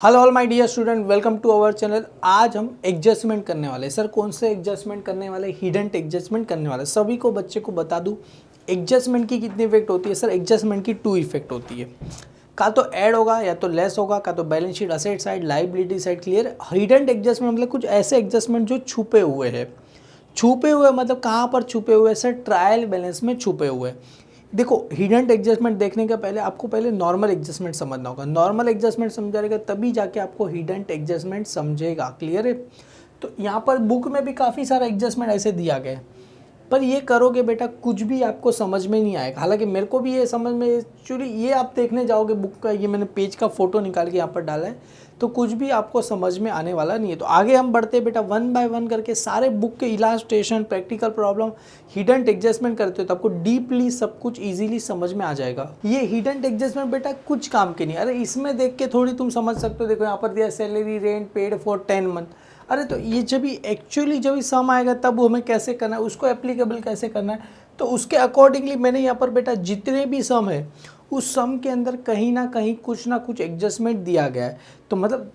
Hello all my dear student, welcome to our channel. आज हम adjustment करने वाले हैं। सर कौन से एडजस्टमेंट करने वाले? हिडन एडजस्टमेंट करने वाले। सभी को बच्चे को बता दूं एडजस्टमेंट की कितनी इफेक्ट होती है। सर एडजस्टमेंट की 2 इफेक्ट होती है, का तो ऐड होगा या तो लेस होगा, का तो balance sheet asset side liability side clear. Hidden adjustment मतलब कुछ ऐसे एडजस्टमेंट जो छुपे हुए हैं। छुपे हुए मतलब कहाँ पर छुपे हुए? सर ट्रायल बैलेंस में छुपे हुए। देखो हिडन एडजस्टमेंट देखने के पहले आपको पहले नॉर्मल एडजस्टमेंट समझना होगा। नॉर्मल एडजस्टमेंट समझाएगा तभी जाके आपको हिडन एडजस्टमेंट समझेगा। क्लियर है? तो यहाँ पर बुक में भी काफ़ी सारा एडजस्टमेंट ऐसे दिया गया है, पर ये करोगे बेटा कुछ भी आपको समझ में नहीं आएगा। हालांकि मेरे को भी ये समझ में, एक्चुअली ये आप देखने जाओगे बुक का, ये मैंने पेज का फोटो निकाल के यहाँ पर डाला है, तो कुछ भी आपको समझ में आने वाला नहीं है। तो आगे हम बढ़ते हैं बेटा, 1 बाय 1 करके सारे बुक के illustration, practical problem, hidden adjustment करते हो तो आपको डीपली सब कुछ इजीली समझ में आ जाएगा। ये हिडन एडजस्टमेंट बेटा कुछ काम के नहीं। अरे इसमें देख के थोड़ी तुम समझ सकते हो। देखो यहाँ पर दिया salary rent paid for 10 month. अरे तो ये जब एक्चुअली जब सम आएगा तब हमें कैसे करना है, उसको एप्लीकेबल कैसे करना है, तो उसके अकॉर्डिंगली मैंने यहाँ पर बेटा जितने भी सम है उस सम के अंदर कहीं ना कुछ एडजस्टमेंट दिया गया है। तो मतलब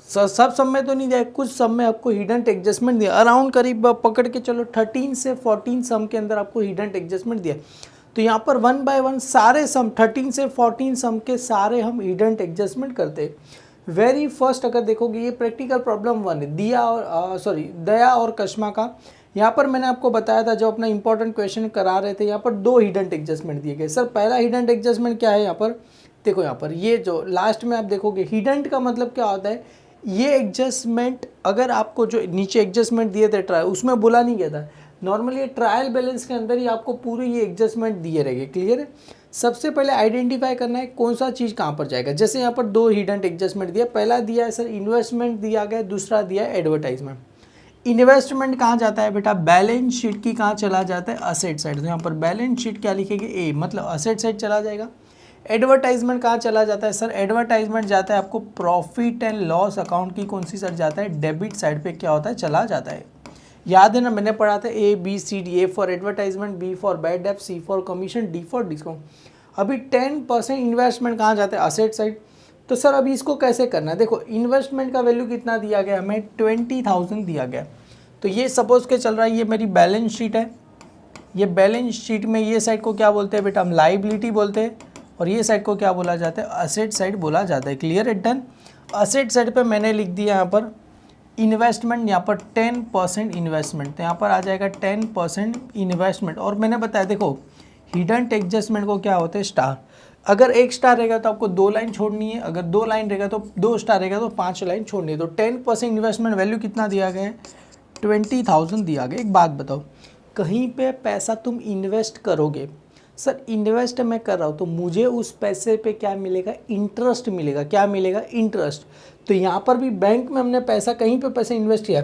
सब सम में तो नहीं दिया है, कुछ सम में आपको हिडन एडजस्टमेंट दिया। अराउंड करीब पकड़ के चलो 13 से 14 सम के अंदर आपको हिडन एडजस्टमेंट दिया। तो यहाँ पर 1 बाय 1 सारे सम 13 से 14 सम के सारे हम हिडन एडजस्टमेंट करते हैं। वेरी फर्स्ट अगर देखोगे ये प्रैक्टिकल प्रॉब्लम 1 है, दया और कश्मा का। यहाँ पर मैंने आपको बताया था जब अपना इंपॉर्टेंट क्वेश्चन करा रहे थे, यहाँ पर 2 हिडन एडजस्टमेंट दिए गए। सर पहला हिडन एडजस्टमेंट क्या है? यहाँ पर देखो, यहाँ पर ये जो लास्ट में आप देखोगे हिडन का मतलब क्या होता है, ये एडजस्टमेंट अगर आपको जो नीचे एडजस्टमेंट दिए थे ट्रायल उसमें बोला नहीं गया था। नॉर्मली ये ट्रायल बैलेंस के अंदर ही आपको पूरे ये एडजस्टमेंट दिए रहेंगे। क्लियर है? सबसे पहले आइडेंटिफाई करना है कौन सा चीज़ कहाँ पर जाएगा। जैसे यहाँ पर 2 हिडन एडजस्टमेंट दिया, पहला दिया है सर इन्वेस्टमेंट दिया गया, दूसरा दिया है एडवर्टाइजमेंट। इन्वेस्टमेंट कहाँ जाता है बेटा? बैलेंस शीट की कहाँ चला जाता है? Asset side. तो यहाँ पर बैलेंस शीट क्या लिखेंगे? ए, मतलब असेट साइड चला जाएगा। एडवर्टाइजमेंट कहाँ चला जाता है? सर एडवर्टाइजमेंट जाता है आपको प्रॉफिट एंड लॉस अकाउंट की कौन सी साइड जाता है? डेबिट साइड पे क्या होता है? चला जाता है। याद है ना, मैंने पढ़ा था A B C D. A for advertisement, B for bad डेब्ट, C for commission, D for discount. अभी 10% इन्वेस्टमेंट कहाँ जाता है? Asset side. तो सर अभी इसको कैसे करना है? देखो इन्वेस्टमेंट का वैल्यू कितना दिया गया हमें? 20,000 दिया गया। तो ये सपोज के चल रहा है, ये मेरी बैलेंस शीट है। ये बैलेंस शीट में ये साइड को क्या बोलते हैं बेटा? हम लाइबिलिटी बोलते हैं। और ये साइड को क्या बोला जाता है? असेट साइड बोला जाता है। क्लियर है? डन। असेट साइड पे मैंने लिख दिया यहाँ पर इन्वेस्टमेंट, यहाँ पर 10% इन्वेस्टमेंट। तो यहाँ पर आ जाएगा 10% इन्वेस्टमेंट। और मैंने बताया देखो हिडन एडजस्टमेंट को क्या होते हैं? स्टार। अगर 1 स्टार रहेगा तो आपको 2 लाइन छोड़नी है, अगर 2 लाइन रहेगा तो 2 स्टार रहेगा तो 5 लाइन छोड़नी है। तो 10% इन्वेस्टमेंट वैल्यू कितना दिया गया है? 20,000 दिया गया। एक बात बताओ, कहीं पे पैसा तुम इन्वेस्ट करोगे, सर इन्वेस्ट मैं कर रहा हूँ तो मुझे उस पैसे पे क्या मिलेगा? इंटरेस्ट मिलेगा। क्या मिलेगा? इंटरेस्ट। तो यहाँ पर भी बैंक में हमने पैसा, कहीं पे पैसा इन्वेस्ट किया,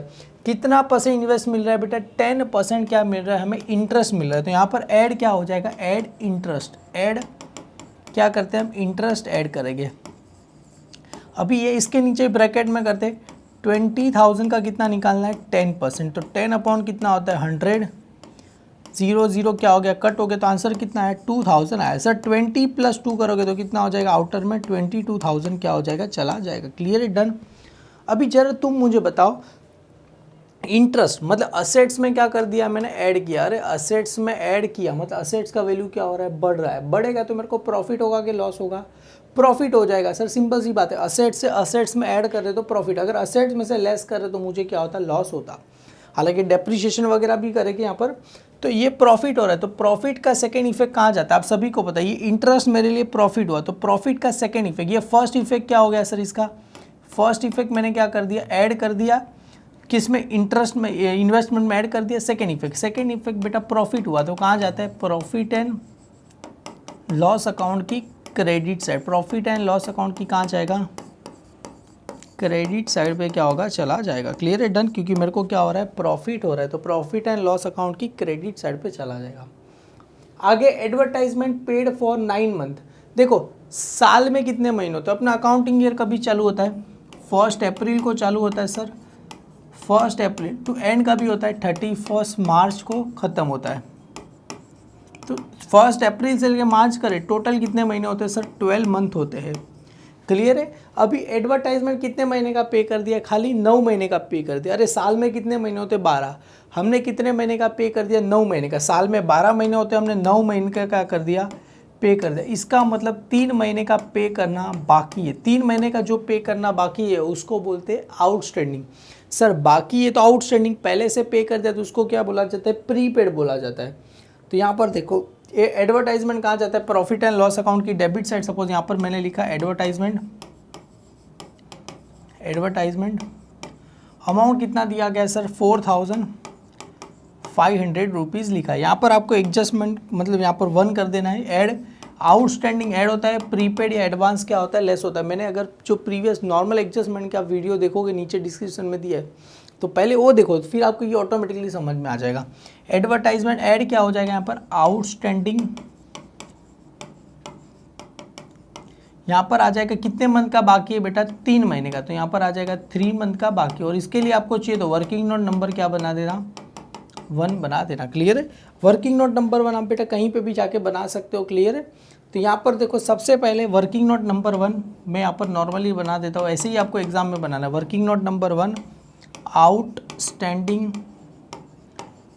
कितना परसेंट इन्वेस्ट मिल रहा है बेटा? 10% क्या मिल रहा है हमें? इंटरेस्ट मिल रहा है। तो यहाँ पर ऐड क्या हो जाएगा? Add interest. ऐड क्या करते हैं हम? इंटरेस्ट ऐड करेंगे। अभी ये इसके नीचे ब्रैकेट में करते 20,000 का कितना निकालना है? 10%। तो 10 अपॉन कितना होता है? 100। 0 क्या हो गया? कट हो गया। तो आंसर कितना है? 2000 आया। सर 20 + 2 करोगे तो कितना हो जाएगा? आउटर में 22,000 क्या हो जाएगा? चला जाएगा। क्लियर है? डन। अभी जरा तुम मुझे बताओ, इंटरेस्ट मतलब असेट्स में क्या कर दिया मैंने? ऐड किया। अरे असेट्स में ऐड किया मतलब असेट्स का वैल्यू क्या हो रहा है? बढ़ रहा है। बढ़ेगा तो मेरे को प्रॉफिट होगा कि लॉस होगा? प्रॉफिट हो जाएगा। सर सिंपल सी बात है, असेट्स से असेट्स में ऐड कर रहे तो प्रॉफिट, अगर असेट्स में से लेस कर रहे तो मुझे क्या होता? लॉस होता। हालांकि डेप्रिशिएशन वगैरह भी करेंगे यहाँ पर। तो ये प्रॉफिट हो रहा है, तो प्रॉफिट का सेकेंड इफेक्ट कहाँ जाता है? आप सभी को पता है, ये इंटरेस्ट मेरे लिए प्रॉफिट हुआ, तो प्रॉफिट का सेकेंड इफेक्ट, ये फर्स्ट इफेक्ट क्या हो गया सर? इसका फर्स्ट इफेक्ट मैंने क्या कर दिया? ऐड कर दिया। किस में? इंटरेस्ट में, इन्वेस्टमेंट में ऐड कर दिया। सेकेंड इफेक्ट बेटा प्रॉफिट हुआ, तो कहाँ जाता है? प्रॉफिट एंड लॉस अकाउंट की credit side. Profit and loss account की कहाँ जाएगा? क्रेडिट साइड पे क्या होगा? चला जाएगा। क्लियर है? डन। क्योंकि मेरे को क्या हो रहा है? प्रॉफिट हो रहा है, तो प्रॉफिट एंड लॉस अकाउंट की क्रेडिट साइड पे चला जाएगा। आगे एडवर्टाइजमेंट पेड फॉर 9 मंथ। देखो साल में कितने महीने होते हैं? अपना अकाउंटिंग ईयर कभी चालू होता है? 1 अप्रैल को चालू होता है सर। 1 अप्रैल टू एंड का भी होता है 31 मार्च को ख़त्म होता है। तो 1 अप्रैल से लेकर मार्च करे टोटल कितने महीने होते हैं सर? 12 मंथ होते हैं। क्लियर है। अभी एडवर्टाइजमेंट कितने महीने का पे कर दिया, खाली 9 महीने का पे कर दिया। अरे साल में कितने महीने होते, 12, हमने कितने महीने का पे कर दिया, 9 महीने का। साल में 12 महीने होते, हमने 9 महीने का क्या कर दिया, पे कर दिया। इसका मतलब 3 महीने का पे करना बाकी है। 3 महीने का जो पे करना बाकी है उसको बोलते हैं आउटस्टैंडिंग। सर बाकी है तो आउटस्टैंडिंग पहले से पे कर दिया तो उसको क्या बोला जाता है, प्रीपेड बोला जाता है। तो यहाँ पर देखो ये एडवर्टाइजमेंट कहाँ जाता है, प्रॉफिट एंड लॉस अकाउंट की डेबिट साइड। सपोज यहाँ पर मैंने लिखा एडवर्टाइजमेंट, अमाउंट कितना दिया गया सर, 4500 रुपीज़ लिखा है। यहाँ पर आपको एडजस्टमेंट मतलब यहाँ पर 1 कर देना है। ऐड आउटस्टैंडिंग ऐड होता है, प्रीपेड या एडवांस क्या होता है, लेस होता है। मैंने अगर जो प्रीवियस नॉर्मल एडजस्टमेंट का वीडियो देखोगे नीचे डिस्क्रिप्शन में दिया है तो पहले वो देखो, फिर आपको ये ऑटोमेटिकली समझ में आ जाएगा। एडवर्टाइजमेंट ऐड क्या हो जाएगा यहाँ पर, आउटस्टैंडिंग, यहाँ पर आ जाएगा कितने मंथ का बाकी है बेटा, 3 महीने का। तो यहाँ पर आ जाएगा 3 मंथ का बाकी। और इसके लिए आपको चाहिए तो वर्किंग नोट नंबर क्या बना देना, 1 बना देना। क्लियर है। वर्किंग नोट नंबर 1 आप बेटा कहीं पे भी जाके बना सकते हो। क्लियर है। तो यहाँ पर देखो सबसे पहले वर्किंग नोट नंबर 1 मैं यहाँ पर नॉर्मली बना देता हूँ, ऐसे ही आपको एग्जाम में बनाना है। Working note number 1 outstanding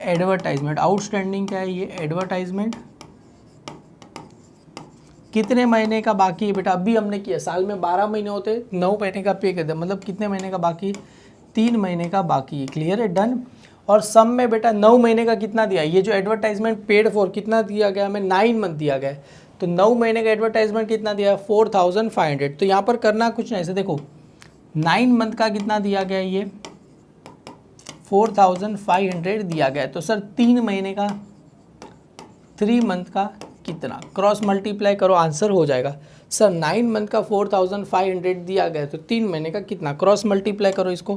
advertisement. Outstanding क्या है, ये एडवर्टाइजमेंट कितने महीने का बाकी है बेटा, अभी हमने किया साल में 12 महीने होते, 9 महीने का पे कर दिया, मतलब कितने महीने का बाकी, 3 महीने का बाकी है। क्लियर है, डन। और सम में बेटा 9 महीने का कितना दिया, ये जो एडवर्टाइजमेंट पेड फॉर कितना दिया गया हमें, 9 मंथ दिया गया है। तो 9 महीने का एडवर्टाइजमेंट कितना दिया, 4500। तो यहाँ पर करना कुछ नहीं, ऐसे देखो 9 मंथ का कितना दिया गया, ये 4500 दिया गया है। तो सर 3 महीने का, 3 मंथ का कितना, क्रॉस मल्टीप्लाई करो आंसर हो जाएगा। सर 9 मंथ का 4500 दिया गया तो 3 महीने का कितना, क्रॉस मल्टीप्लाई करो इसको।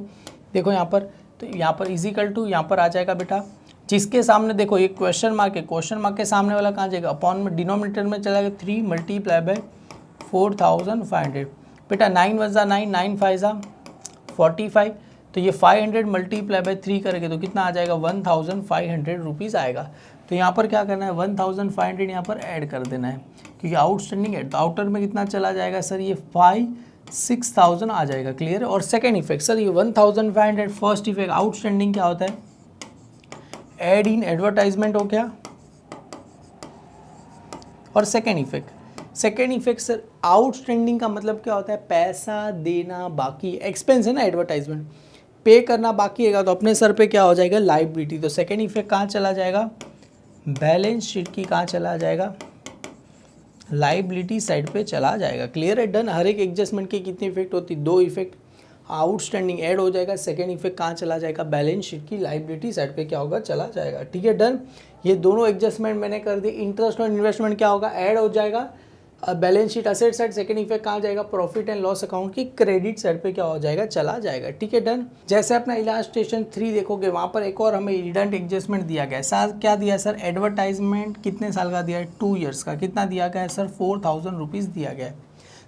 देखो यहाँ पर, तो यहाँ पर इजिकल टू यहाँ पर आ जाएगा बेटा, जिसके सामने देखो ये क्वेश्चन मार्क है, क्वेश्चन मार्क के सामने वाला कहाँ जाएगा, अपॉन में डिनोमिनेटर में चला जाएगा 3 मल्टीप्लाई बाय 4500। बेटा 9 × 9, 9 × 5 45। तो ये 500 मल्टीप्लाई बाय 3 करेंगे तो कितना आ जाएगा, 1500 रुपीज़ आएगा। तो यहाँ पर क्या करना है, 1500 यहाँ पर ऐड कर देना है क्योंकि आउटस्टैंडिंग ऐड। तो आउटर में कितना चला जाएगा सर, ये 6000 आ जाएगा। क्लियर है। और सेकेंड इफेक्ट सर ये 1500, फर्स्ट इफेक्ट आउटस्टैंडिंग क्या होता है, ऐड इन एडवर्टाइजमेंट हो गया। और सेकेंड इफेक्ट सर आउटस्टैंडिंग का मतलब क्या होता है, पैसा देना बाकी, एक्सपेंस है ना, एडवर्टाइजमेंट पे करना बाकी है तो अपने सर पे क्या हो जाएगा, लायबिलिटी। तो सेकेंड इफेक्ट कहाँ चला जाएगा, बैलेंस शीट की कहाँ चला जाएगा, लायबिलिटी साइड पे चला जाएगा। क्लियर है, डन। हर एक एडजस्टमेंट की कितनी इफेक्ट होती, 2 इफेक्ट। आउटस्टैंडिंग ऐड हो जाएगा, सेकेंड इफेक्ट कहाँ चला जाएगा, बैलेंस शीट की लायबिलिटी साइड पे क्या होगा, चला जाएगा। ठीक है, डन। ये दोनों एडजस्टमेंट मैंने कर दी। इंटरेस्ट और इन्वेस्टमेंट क्या होगा, ऐड हो जाएगा, balance sheet asset side. Second effect कहाँ जाएगा, प्रॉफिट एंड लॉस अकाउंट की क्रेडिट साइड पे क्या हो जाएगा, चला जाएगा। ठीक है, डन। जैसे अपना इलास्ट्रेशन 3 देखोगे वहाँ पर एक और हमें हिडन एडजस्टमेंट दिया गया है। साथ क्या दिया है सर, एडवर्टाइजमेंट कितने साल का दिया है, 2 ईयर्स का। कितना दिया गया है सर, 4000 रुपीज़ दिया गया है।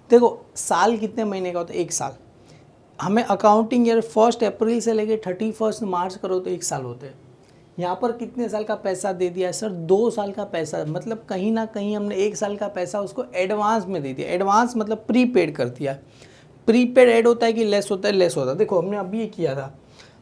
देखो साल कितने महीने का होता है, 1 साल। हमें अकाउंटिंग ईयर 1 अप्रैल से लेके 31 मार्च करो तो 1 साल होते हैं। यहाँ पर कितने साल का पैसा दे दिया है सर, 2 साल का पैसा। मतलब कहीं ना कहीं हमने 1 साल का पैसा उसको एडवांस में दे दिया। एडवांस मतलब प्रीपेड कर दिया। प्रीपेड ऐड होता है कि लेस होता है, लेस होता है। देखो हमने अभी ये किया था।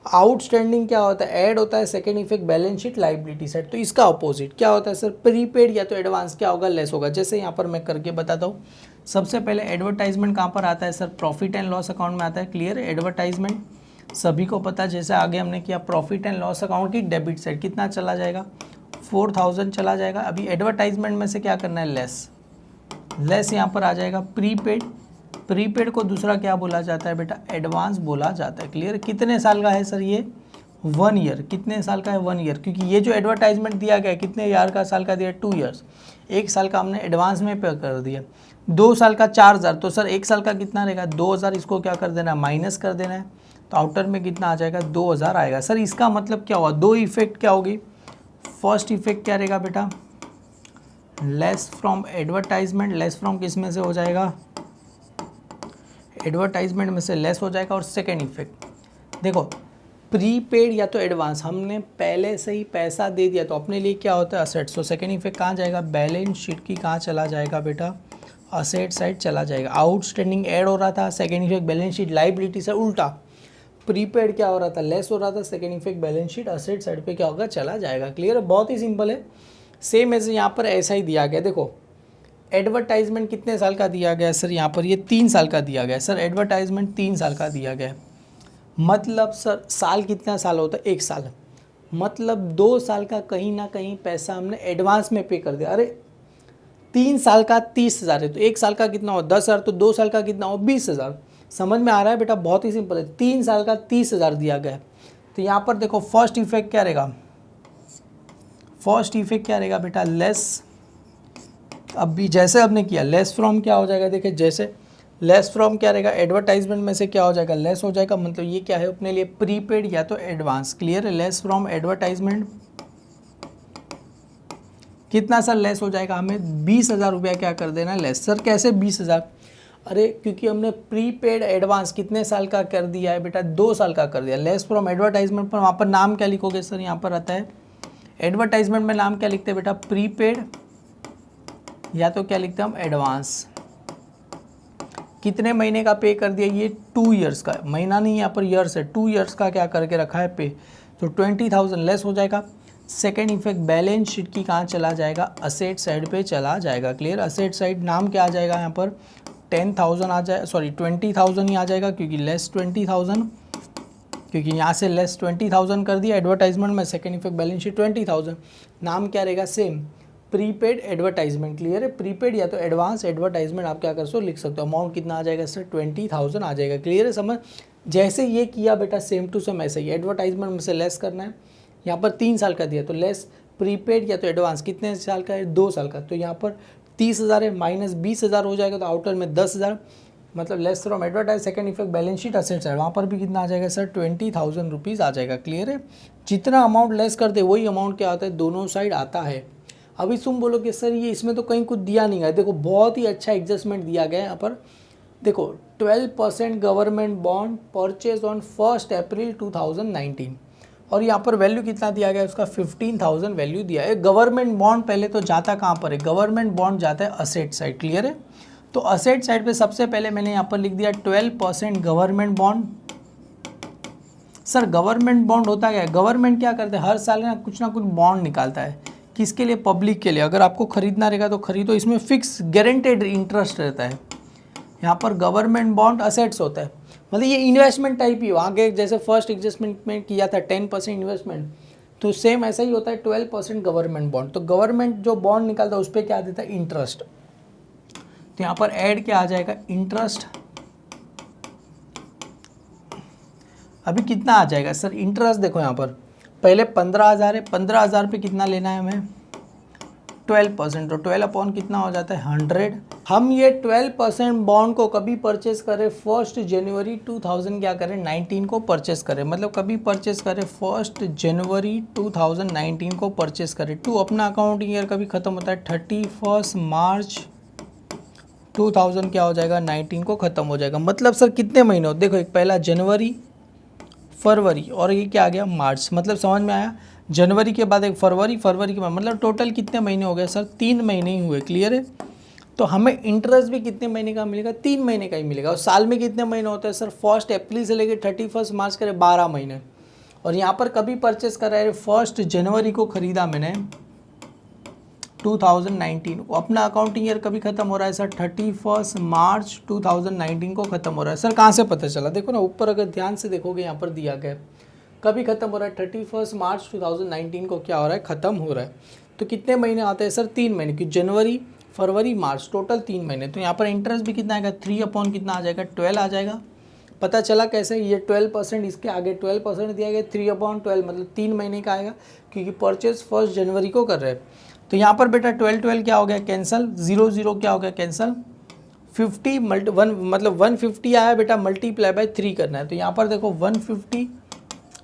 आउटस्टैंडिंग क्या होता है, ऐड होता है। Second effect balance sheet liability side. तो इसका अपोजिट क्या होता है सर, प्रीपेड या तो एडवांस क्या होगा, लेस होगा। जैसे यहाँ पर मैं करके बताता हूँ। सबसे पहले एडवर्टाइजमेंट कहाँ पर आता है sir, profit and loss account में आता है। क्लियर है, एडवर्टाइजमेंट सभी को पता है। जैसे आगे हमने किया प्रॉफिट एंड लॉस अकाउंट की डेबिट साइड, कितना चला जाएगा, 4000 चला जाएगा। अभी एडवर्टाइजमेंट में से क्या करना है, लेस यहाँ पर आ जाएगा। प्रीपेड को दूसरा क्या बोला जाता है बेटा, एडवांस बोला जाता है। क्लियर। कितने साल का है सर ये, 1 ईयर। कितने साल का है, 1 ईयर। क्योंकि ये जो एडवर्टाइजमेंट दिया गया है कितने यार का, साल का दिया, 2 ईयर्स। 1 साल का हमने एडवांस में पे कर दिया। 2 साल का 4000। तो सर 1 साल का कितना रहेगा, 2000। इसको क्या कर देना है, माइनस कर देना है। तो आउटर में कितना आ जाएगा, 2000 आएगा। सर इसका मतलब क्या हुआ, 2 इफेक्ट क्या होगी। फर्स्ट इफेक्ट क्या रहेगा बेटा, less from advertisement. Less from किस में से हो जाएगा, एडवर्टाइजमेंट में से लेस हो जाएगा। और सेकेंड इफेक्ट देखो, प्रीपेड या तो एडवांस, हमने पहले से ही पैसा दे दिया तो अपने लिए क्या होता है, असेट्स। तो सेकेंड इफेक्ट कहाँ जाएगा, बैलेंस शीट की कहाँ चला जाएगा बेटा, असेट साइड चला जाएगा। आउटस्टैंडिंग ऐड हो रहा था, second effect balance sheet liability से उल्टा प्रीपेड क्या हो रहा था, लेस हो रहा था, second effect balance sheet asset side पे क्या होगा, चला जाएगा। क्लियर है, बहुत ही सिंपल है। सेम ऐसे यहाँ पर ऐसा ही दिया गया। देखो एडवर्टाइजमेंट कितने साल का दिया गया है सर, यहाँ पर ये 3 साल का दिया गया है सर। एडवर्टाइजमेंट 3 साल का दिया गया है, मतलब सर साल कितना साल होता है, 1 साल, मतलब 2 साल का कहीं ना कहीं पैसा हमने एडवांस में पे कर दिया। अरे 3 साल का 30,000 है तो 1 साल का कितना हो 10,000, तो 2 साल का कितना हो 20,000। समझ में आ रहा है बेटा, बहुत ही सिंपल है। 3 साल का 30,000 दिया गया है। तो यहाँ पर देखो फर्स्ट इफेक्ट क्या रहेगा, फर्स्ट इफेक्ट क्या रहेगा बेटा, लेस। अब भी जैसे आपने किया लेस फ्रॉम क्या हो जाएगा, देखिए जैसे लेस फ्रॉम क्या रहेगा, एडवर्टाइजमेंट में से क्या हो जाएगा, लेस हो जाएगा। मतलब ये क्या है अपने लिए, प्रीपेड या तो एडवांस। क्लियर है, लेस फ्रॉम एडवर्टाइजमेंट कितना सर लेस हो जाएगा, हमें 20,000 रुपया क्या कर देना लेस। सर कैसे 20,000, अरे क्योंकि हमने प्रीपेड एडवांस कितने साल का कर दिया है बेटा, 2 साल का कर दिया। लेस फ्रॉम एडवर्टाइजमेंट पर वहाँ पर नाम क्या लिखोगे सर, यहाँ पर आता है एडवर्टाइजमेंट में नाम क्या लिखते हैं बेटा, प्रीपेड या तो क्या लिखते हैं हम एडवांस। कितने महीने का पे कर दिया, ये 2 ईयर्स का, महीना नहीं यहाँ पर ईयर्स है, 2 ईयर्स का क्या करके रखा है पे, तो 20,000 लेस हो जाएगा। सेकेंड इफेक्ट बैलेंस शीट की कहाँ चला जाएगा, असेट साइड पे चला जाएगा। क्लियर, असेट साइड नाम क्या आ जाएगा यहाँ पर, 10,000 आ जाए, सॉरी 20,000 ही आ जाएगा क्योंकि लेस 20,000, क्योंकि यहाँ से लेस 20,000 कर दिया एडवर्टाइजमेंट में, सेकेंड इफेक्ट बैलेंस शीट 20,000। नाम क्या रहेगा, सेम प्रीपेड एडवर्टाइजमेंट। क्लियर है, प्रीपेड या तो एडवांस एडवर्टाइजमेंट आप क्या कर सकते हो, लिख सकते हो। अमाउंट कितना आ जाएगा सर, 20,000 आ जाएगा। क्लियर है, समझ। जैसे ये किया बेटा सेम टू सेम ऐसे ही, एडवर्टाइजमेंट में से लेस करना है। यहाँ पर 3 साल का दिया तो लेस प्रीपेड या तो एडवांस कितने साल का है, 2 साल का, तो यहाँ पर 30,000 है, माइनस 20,000 हो जाएगा, तो आउटर में 10,000, मतलब less from advertise second effect balance sheet asset side, वहाँ पर भी कितना आ जाएगा सर, 20,000 रुपीज़ आ जाएगा। क्लियर है, जितना अमाउंट लेस करते वही अमाउंट क्या आता है, दोनों साइड आता है। अभी तुम बोलोगे सर ये इसमें तो कहीं कुछ दिया नहीं है, देखो बहुत ही अच्छा एडजस्टमेंट दिया गया है यहाँ पर। देखो 12% गवर्नमेंट बॉन्ड परचेज ऑन 1 अप्रैल 2019, और यहाँ पर वैल्यू कितना दिया गया है उसका, 15,000 वैल्यू दिया है। गवर्नमेंट बॉन्ड पहले तो जाता कहाँ पर है, गवर्नमेंट बॉन्ड जाता है असेट साइड। क्लियर है, तो असेट साइड पे सबसे पहले मैंने यहाँ पर लिख दिया 12% government bond. Sir government bond होता क्या है, गवर्नमेंट क्या करता है, हर साल ना कुछ बॉन्ड निकालता है, किसके लिए, पब्लिक के लिए। अगर आपको खरीदना रहेगा तो खरीदो, इसमें फिक्स गारंटेड इंटरेस्ट रहता है। यहाँ पर गवर्नमेंट बॉन्ड असेट्स होता है, मतलब ये इन्वेस्टमेंट टाइप ही हो। आगे जैसे फर्स्ट एडजस्टमेंट में किया था 10% इन्वेस्टमेंट, तो सेम ऐसा ही होता है 12% गवर्नमेंट बॉन्ड। तो गवर्नमेंट जो बॉन्ड निकालता है उस पर क्या देता है, इंटरेस्ट। तो यहाँ पर ऐड क्या आ जाएगा, इंटरेस्ट। अभी कितना आ जाएगा सर इंटरेस्ट, देखो यहाँ पर पहले 15,000 है, 15,000 पे कितना लेना है हमें, 12%, तो 12 अपॉन कितना हो जाता है 100। हम ये 12% बॉन्ड को कभी परचेस करें, 1 जनवरी 2000 क्या करें 19 को परचेस करें, मतलब कभी परचेस करें 1 जनवरी 2019 को परचेस करें। टू अपना अकाउंटिंग ईयर कभी ख़त्म होता है 31 मार्च 2000 क्या हो जाएगा 19 को ख़त्म हो जाएगा। मतलब सर कितने महीने हो, देखो एक पहला जनवरी, फरवरी, और ये क्या आ गया मार्च। मतलब समझ में आया, जनवरी के बाद एक फरवरी, फरवरी के बाद मतलब टोटल कितने महीने हो गए सर, 3 महीने ही हुए। क्लियर है, तो हमें इंटरेस्ट भी कितने महीने का मिलेगा, 3 महीने का ही मिलेगा। और साल में कितने महीने होते हैं सर, 1 अप्रैल से लेकर 31 मार्च करे 12 महीने। और यहाँ पर कभी परचेस करा है 1 जनवरी को ख़रीदा मैंने 2019, अपना अकाउंटिंग ईयर कभी ख़त्म हो रहा है सर 31 मार्च 2019 को ख़त्म हो रहा है। सर कहाँ से पता चला, देखो ना ऊपर अगर ध्यान से देखोगे यहाँ पर दिया गया कभी ख़त्म हो रहा है 31 मार्च 2019 को क्या हो रहा है, ख़त्म हो रहा है। तो कितने महीने आते हैं सर, 3 महीने, कि जनवरी फरवरी मार्च टोटल 3 महीने। तो यहाँ पर इंटरेस्ट भी कितना आएगा, 3 अपॉन कितना आ जाएगा 12 आ जाएगा। पता चला कैसे, ये 12% इसके आगे 12% दिया गया, 3 अपॉन 12 मतलब 3 महीने का आएगा, क्योंकि परचेज 1 जनवरी को कर रहे हैं। तो यहाँ पर बेटा 12 क्या हो गया कैंसिल, 0 क्या हो गया कैंसिल, 50 1 मतलब 150 आया बेटा, मल्टीप्लाई बाय 3 करना है। तो यहाँ पर देखो 150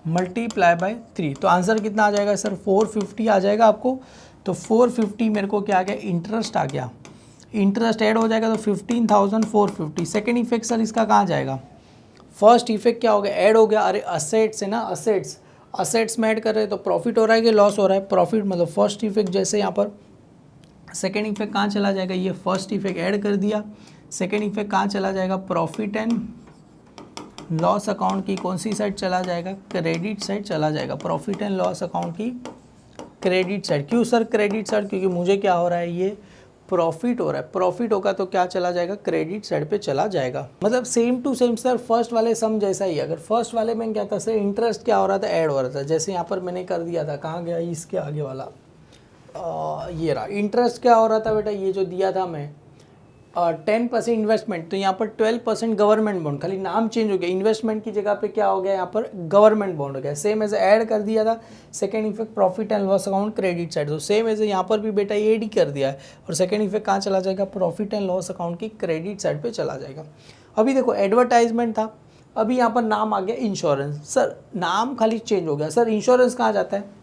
मल्टीप्लाई बाय 3, तो आंसर कितना आ जाएगा सर 450 आ जाएगा आपको। तो 450 मेरे को क्या आ गया, इंटरेस्ट आ गया, इंटरेस्ट ऐड हो जाएगा तो 15,450। सेकेंड इफेक्ट सर इसका कहाँ जाएगा, फर्स्ट इफेक्ट क्या हो गया, ऐड हो गया। अरे असेट्स है ना, असेट्स में ऐड कर रहे हैं तो प्रॉफिट हो रहा है कि लॉस हो रहा है, प्रॉफिट। मतलब फर्स्ट इफेक्ट जैसे यहाँ पर सेकेंड इफेक्ट कहाँ चला जाएगा, ये फर्स्ट इफेक्ट ऐड कर दिया। सेकेंड इफेक्ट कहाँ चला जाएगा, प्रॉफिट एंड लॉस अकाउंट की कौन सी साइड चला जाएगा, क्रेडिट साइड चला जाएगा। प्रॉफिट एंड लॉस अकाउंट की क्रेडिट साइड। क्यों सर क्रेडिट साइड, क्योंकि मुझे क्या हो रहा है, ये प्रॉफिट हो रहा है। प्रॉफिट होगा तो क्या चला जाएगा, क्रेडिट साइड पे चला जाएगा। मतलब same to same sir, first वाले सम जैसा ही। अगर फर्स्ट वाले में क्या था सर, इंटरेस्ट क्या हो रहा था, ऐड हो रहा था। जैसे यहाँ पर मैंने कर दिया था, कहाँ गया इसके आगे वाला, ये रहा। इंटरेस्ट क्या हो रहा था बेटा, ये जो दिया था मैं 10% इन्वेस्टमेंट, तो यहाँ पर 12% गवर्नमेंट बॉन्ड, खाली नाम चेंज हो गया। इन्वेस्टमेंट की जगह पे क्या हो गया, यहाँ पर गवर्नमेंट बॉन्ड हो गया। सेम एज ऐड कर दिया था। Second effect profit and loss account credit side, तो सेम एज यहाँ पर भी बेटा एड ही कर दिया है। और सेकंड इफेक्ट कहाँ चला जाएगा, प्रॉफिट एंड लॉस अकाउंट की क्रेडिट साइड पर चला जाएगा। अभी देखो एडवर्टाइजमेंट था, अभी यहाँ पर नाम आ गया इंश्योरेंस। सर नाम खाली चेंज हो गया। सर इंश्योरेंस कहाँ जाता है,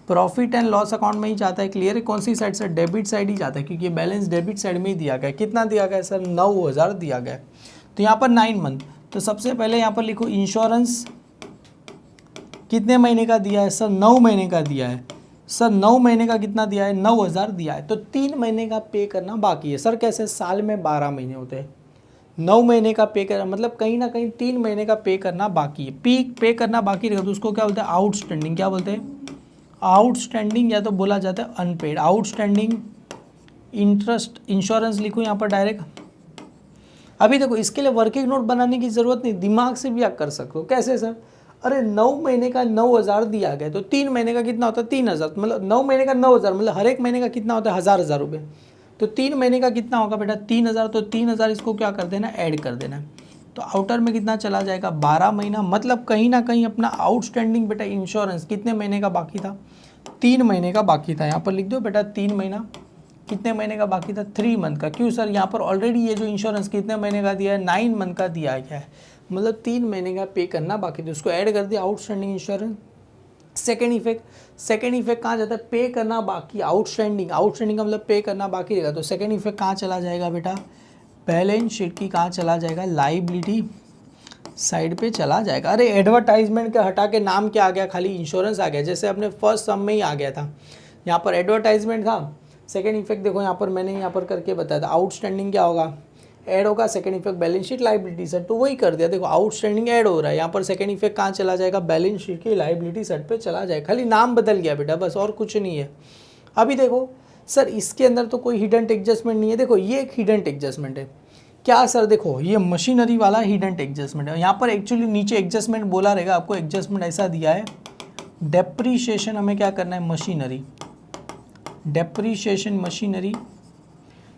प्रॉफिट एंड लॉस अकाउंट में ही जाता है। क्लियर है, कौन सी साइड से, डेबिट साइड ही जाता है, क्योंकि बैलेंस डेबिट साइड में ही दिया गया है। कितना दिया गया है सर, 9000 दिया गया है। तो यहाँ पर 9 मंथ, तो सबसे पहले यहाँ पर लिखो इंश्योरेंस कितने महीने का दिया है सर, 9 महीने का दिया है। सर 9 महीने का कितना दिया है, 9000 दिया है। तो 3 महीने का पे करना बाकी है। सर कैसे, साल में 12 महीने होते हैं, 9 महीने का पे करना मतलब कहीं ना कहीं 3 महीने का पे करना बाकी है। पे करना बाकी रहेगा तो उसको क्या बोलते हैं, आउटस्टैंडिंग। क्या बोलते हैं, आउटस्टैंडिंग, या तो बोला जाता है अनपेड। आउटस्टैंडिंग इंटरेस्ट इंश्योरेंस लिखो यहाँ पर डायरेक्ट। अभी देखो इसके लिए वर्किंग नोट बनाने की ज़रूरत नहीं, दिमाग से भी आप कर सकते हो। कैसे सर, अरे 9 महीने का 9000 दिया गया, तो 3 महीने का कितना होता है, 3000। मतलब 9 महीने का 9000, मतलब हर एक महीने का कितना होता है, 1000 रुपये। तो 3 महीने का कितना होगा बेटा, 3000। तो 3000 इसको क्या कर देना, ऐड कर देना है। तो आउटर में कितना चला जाएगा, 12 महीना। मतलब कहीं ना कहीं अपना आउटस्टैंडिंग बेटा इंश्योरेंस कितने महीने का बाकी था, 3 महीने का बाकी था। यहाँ पर लिख दो बेटा 3 महीना, कितने महीने का बाकी था, 3 मंथ का। क्यों सर, यहाँ पर ऑलरेडी ये जो इंश्योरेंस कितने महीने का दिया है, 9 मंथ का दिया गया है। मतलब 3 महीने का पे करना बाकी था, उसको ऐड कर दिया आउटस्टैंडिंग इंश्योरेंस। सेकेंड इफेक्ट कहाँ जाता है, पे करना बाकी। आउटस्टैंडिंग का मतलब पे करना बाकी रहेगा। तो सेकेंड इफेक्ट कहाँ चला जाएगा बेटा, बैलेंस शीट की कहाँ चला जाएगा, लाइबिलिटी साइड पे चला जाएगा। अरे एडवर्टाइजमेंट के हटा के नाम क्या आ गया, खाली इंश्योरेंस आ गया। जैसे अपने फर्स्ट सम में ही आ गया था, यहाँ पर एडवर्टाइजमेंट था। सेकेंड इफेक्ट देखो यहाँ पर मैंने यहाँ पर करके बताया था, आउटस्टैंडिंग क्या होगा, ऐड होगा। Second effect balance sheet liability side, तो वही कर दिया। देखो आउटस्टैंडिंग ऐड हो रहा है, यहाँ पर सेकेंड इफेक्ट कहाँ चला जाएगा, बैलेंस शीट की लाइबिलिटी साइड पे चला जाएगा। खाली नाम बदल गया बेटा, बस और कुछ नहीं है। अभी देखो सर इसके अंदर तो कोई हिडन एडजस्टमेंट नहीं है। देखो ये एक हिडन एडजस्टमेंट है क्या सर, देखो ये मशीनरी वाला हिडन एडजस्टमेंट है। यहाँ पर एक्चुअली नीचे एडजस्टमेंट बोला रहेगा आपको, एडजस्टमेंट ऐसा दिया है, डेप्रीशिएशन हमें क्या करना है, मशीनरी। डेप्रीशिएशन मशीनरी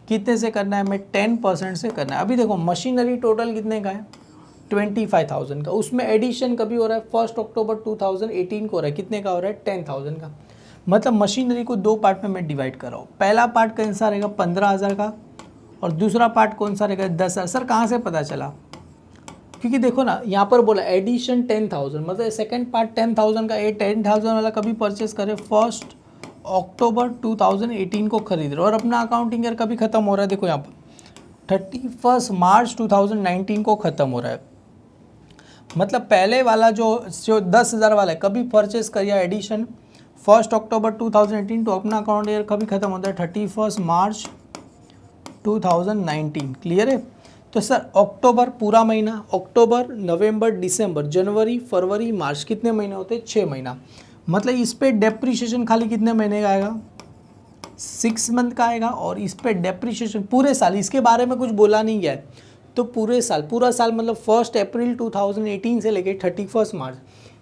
कितने से करना है, हमें 10% से करना है। अभी देखो मशीनरी टोटल कितने का है, 25,000 का। उसमें एडिशन कभी हो रहा है 1 अक्टूबर 2018 को हो रहा है, कितने का हो रहा है, 10,000 का। मतलब मशीनरी को 2 पार्ट में मैं डिवाइड कर रहा हूँ। पहला पार्ट कौन सा रहेगा, 15,000 का, और दूसरा पार्ट कौन सा रहेगा, 10,000। सर कहाँ से पता चला, क्योंकि देखो ना यहाँ पर बोला एडिशन 10,000, मतलब सेकंड पार्ट 10,000 का। ये 10,000 वाला कभी परचेस करे, 1 अक्टूबर 2018 को खरीद रहे हो, और अपना अकाउंटिंग ईयर कभी ख़त्म हो रहा है। देखो यहाँ पर 31 मार्च 2019 को ख़त्म हो रहा है। मतलब पहले वाला जो 10,000 वाला है कभी परचेस करिए एडिशन 1 अक्टूबर 2018, तो अपना अकाउंट ईयर कभी ख़त्म होता है 31 मार्च 2019। क्लियर है। तो सर अक्टूबर पूरा महीना, अक्टूबर नवंबर दिसंबर जनवरी फरवरी मार्च, कितने महीने होते हैं, 6 महीना। मतलब इस पे डेप्रीशिएशन खाली कितने महीने का आएगा, 6 मंथ का आएगा। और इस पे डेप्रीशिएशन पूरे साल, इसके बारे में कुछ बोला नहीं गया है। तो पूरा साल मतलब 1 अप्रैल 2018 से लेकर 31 मार्च,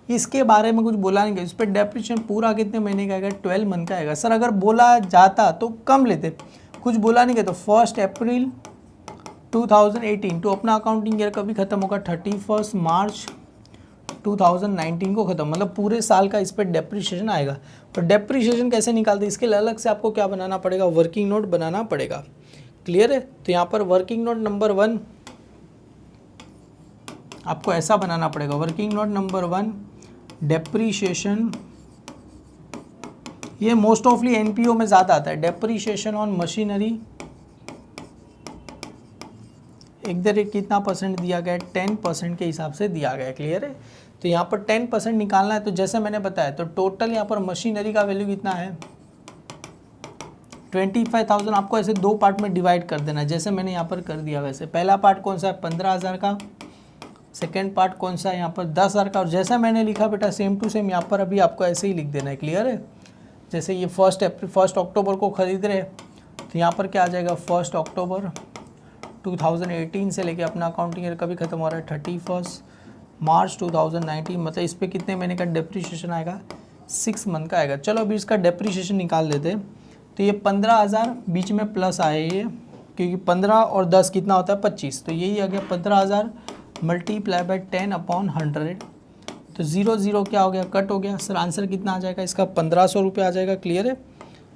इसके बारे में कुछ बोला नहीं गया। इस पर डेप्रीशिएशन पूरा कितने महीने का आएगा, 12 मंथ का आएगा। सर अगर बोला जाता तो कम लेते, कुछ बोला नहीं गया। तो 1 अप्रैल 2018 तो अपना अकाउंटिंग ईयर कभी ख़त्म होगा, 31 मार्च 2019 को ख़त्म। मतलब पूरे साल का इस पर डेप्रीशिएशन आएगा। तो डेप्रीशिएशन कैसे निकालते, इसके लिए अलग से आपको क्या बनाना पड़ेगा, वर्किंग नोट बनाना पड़ेगा। क्लियर है। तो यहाँ पर वर्किंग नोट नंबर 1 आपको ऐसा बनाना पड़ेगा। वर्किंग नोट नंबर 1 डेप्रीशिएशन, ये मोस्ट ऑफली एनपीओ में ज़्यादा आता है। डेप्रीशिएशन ऑन मशीनरी एक दर कितना परसेंट दिया गया है, 10% के हिसाब से दिया गया है। क्लियर है। तो यहाँ पर 10% निकालना है। तो जैसे मैंने बताया, तो टोटल यहाँ पर मशीनरी का वैल्यू कितना है, 25,000 आपको ऐसे दो पार्ट में डिवाइड कर देना है, जैसे मैंने यहाँ पर कर दिया वैसे। पहला पार्ट कौन सा है 15,000 का, सेकेंड पार्ट कौन सा है यहाँ पर 10,000 का, और जैसा मैंने लिखा बेटा सेम टू सेम यहाँ पर अभी आपको ऐसे ही लिख देना है। क्लियर है? जैसे ये 1 अक्टूबर को खरीद रहे तो यहाँ पर क्या आ जाएगा 1 अक्टूबर 2018 से लेके अपना अकाउंटिंग ईयर कभी खत्म हो रहा है 31 मार्च 2019, मतलब इस पर कितने महीने का डेप्रीशिएशन आएगा 6 मंथ का आएगा। चलो अभी इसका डेप्रीशिएशन निकाल लेते हैं। तो ये 15,000 बीच में प्लस आए ये, क्योंकि 15 और 10 कितना होता है 25, तो यही आ गया 15,000 मल्टीप्लाई बाय 10/100। तो 0 0 क्या हो गया कट हो गया। सर आंसर कितना आ जाएगा इसका 1,500 रुपये आ जाएगा। क्लियर है?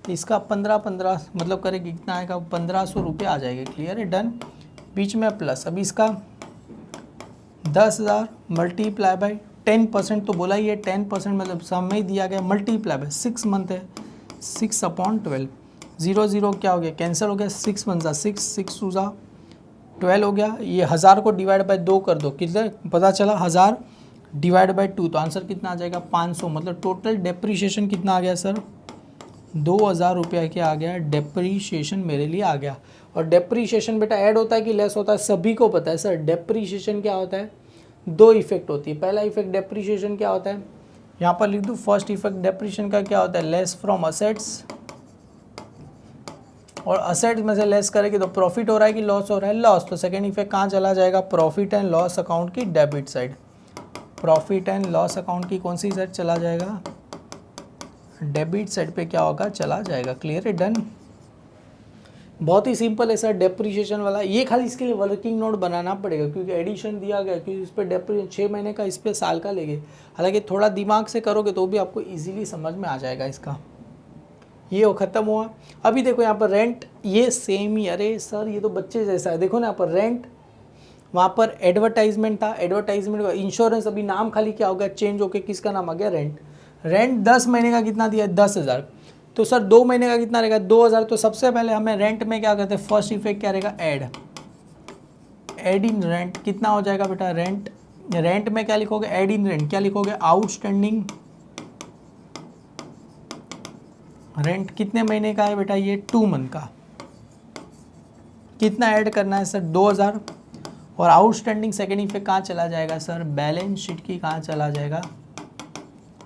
इसका 15 मतलब करेंगे कितना आएगा 1,500 रुपये आ जाएगा। क्लियर है? डन। बीच में प्लस, अभी इसका 10,000 मल्टीप्लाई बाय 10% तो बोला ही है 10% मतलब समय दिया गया, मल्टीप्लाई बाय 6 मंथ है 6/12। 0 0 क्या हो गया कैंसिल हो गया, 6 1 6 6 2 12 हो गया। ये 1000 को डिवाइड बाय 2 कर दो, कितना पता चला 1000 डिवाइड बाय 2, तो आंसर कितना आ जाएगा 500। मतलब टोटल डेप्रीशिएशन कितना आ गया सर 2,000 रुपये के आ गया डेप्रीशिएशन मेरे लिए आ गया। और डेप्रीशिएशन बेटा ऐड होता है कि लेस होता है सभी को पता है। सर डेप्रीशिएशन क्या होता है, दो इफेक्ट होती है। पहला इफेक्ट डेप्रीशिएशन क्या होता है, यहाँ पर लिख दूँ फर्स्ट इफेक्ट डेप्रीशिएशन का क्या होता है लेस फ्रॉम असेट्स, और असेट्स में से लेस करेंगे तो प्रॉफिट हो रहा है कि लॉस हो रहा है, लॉस। तो सेकेंड इफेक्ट कहाँ चला जाएगा प्रॉफिट एंड लॉस अकाउंट की debit side, profit and loss account की कौन सी साइड चला जाएगा डेबिट साइड पे क्या होगा चला जाएगा। क्लियर है? डन। बहुत ही सिंपल है सर डेप्रीशिएशन वाला। ये खाली इसके लिए वर्किंग नोट बनाना पड़ेगा क्योंकि एडिशन दिया गया, क्योंकि इस पर डेप्रीशिएशन 6 महीने का, इस पर साल का लेंगे। हालांकि थोड़ा दिमाग से करोगे तो भी आपको इजीली समझ में आ जाएगा इसका। ये हो खत्म हुआ। अभी देखो यहाँ पर रेंट ये सेम ही, अरे सर ये तो बच्चे जैसा है। देखो ना यहाँ पर रेंट, वहाँ पर एडवर्टाइजमेंट था, एडवर्टाइजमेंट का इंश्योरेंस, अभी नाम खाली क्या हो गया चेंज होकर किसका नाम आ गया रेंट। रेंट 10 महीने का कितना दिया 10,000, तो सर 2 महीने का कितना रहेगा 2,000। तो सबसे पहले हमें रेंट में क्या करते हैं फर्स्ट इफेक्ट क्या रहेगा ऐड इन रेंट। कितना हो जाएगा बेटा रेंट, रेंट में क्या लिखोगे ऐड इन रेंट, क्या लिखोगे आउटस्टैंडिंग रेंट कितने महीने का है बेटा ये 2 मंथ का। कितना ऐड करना है सर 2,000, और आउटस्टैंडिंग सेकेंड इफेक्ट कहाँ चला जाएगा सर बैलेंस शीट की कहाँ चला जाएगा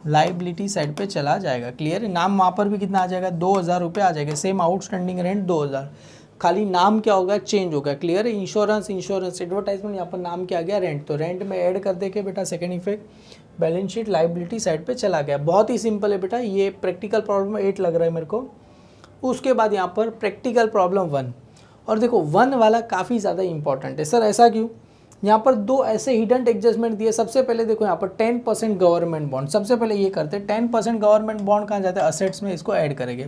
लाइबिलिटी साइड पे चला जाएगा। क्लियर है? नाम वहाँ पर भी कितना आ जाएगा 2,000 रुपये आ जाएगा। सेम आउटस्टैंडिंग रेंट 2,000, खाली नाम क्या होगा चेंज होगा। क्लियर है? इंश्योरेंस एडवर्टाइजमेंट, यहाँ पर नाम क्या आ गया रेंट, तो रेंट में ऐड कर दे के बेटा second effect balance sheet liability side पे चला गया। बहुत ही सिंपल है बेटा। ये प्रैक्टिकल प्रॉब्लम 8 लग रहा है मेरे को। उसके बाद यहाँ पर प्रैक्टिकल प्रॉब्लम 1, और देखो 1 वाला काफ़ी ज़्यादा इंपॉर्टेंट है। सर ऐसा क्यों, यहाँ पर दो ऐसे हिडन एडजस्टमेंट दिए। सबसे पहले देखो यहाँ पर 10% गवर्नमेंट बॉन्ड, सबसे पहले ये करते हैं 10% गवर्नमेंट बॉन्ड कहाँ जाता है असेट्स में, इसको ऐड करेंगे।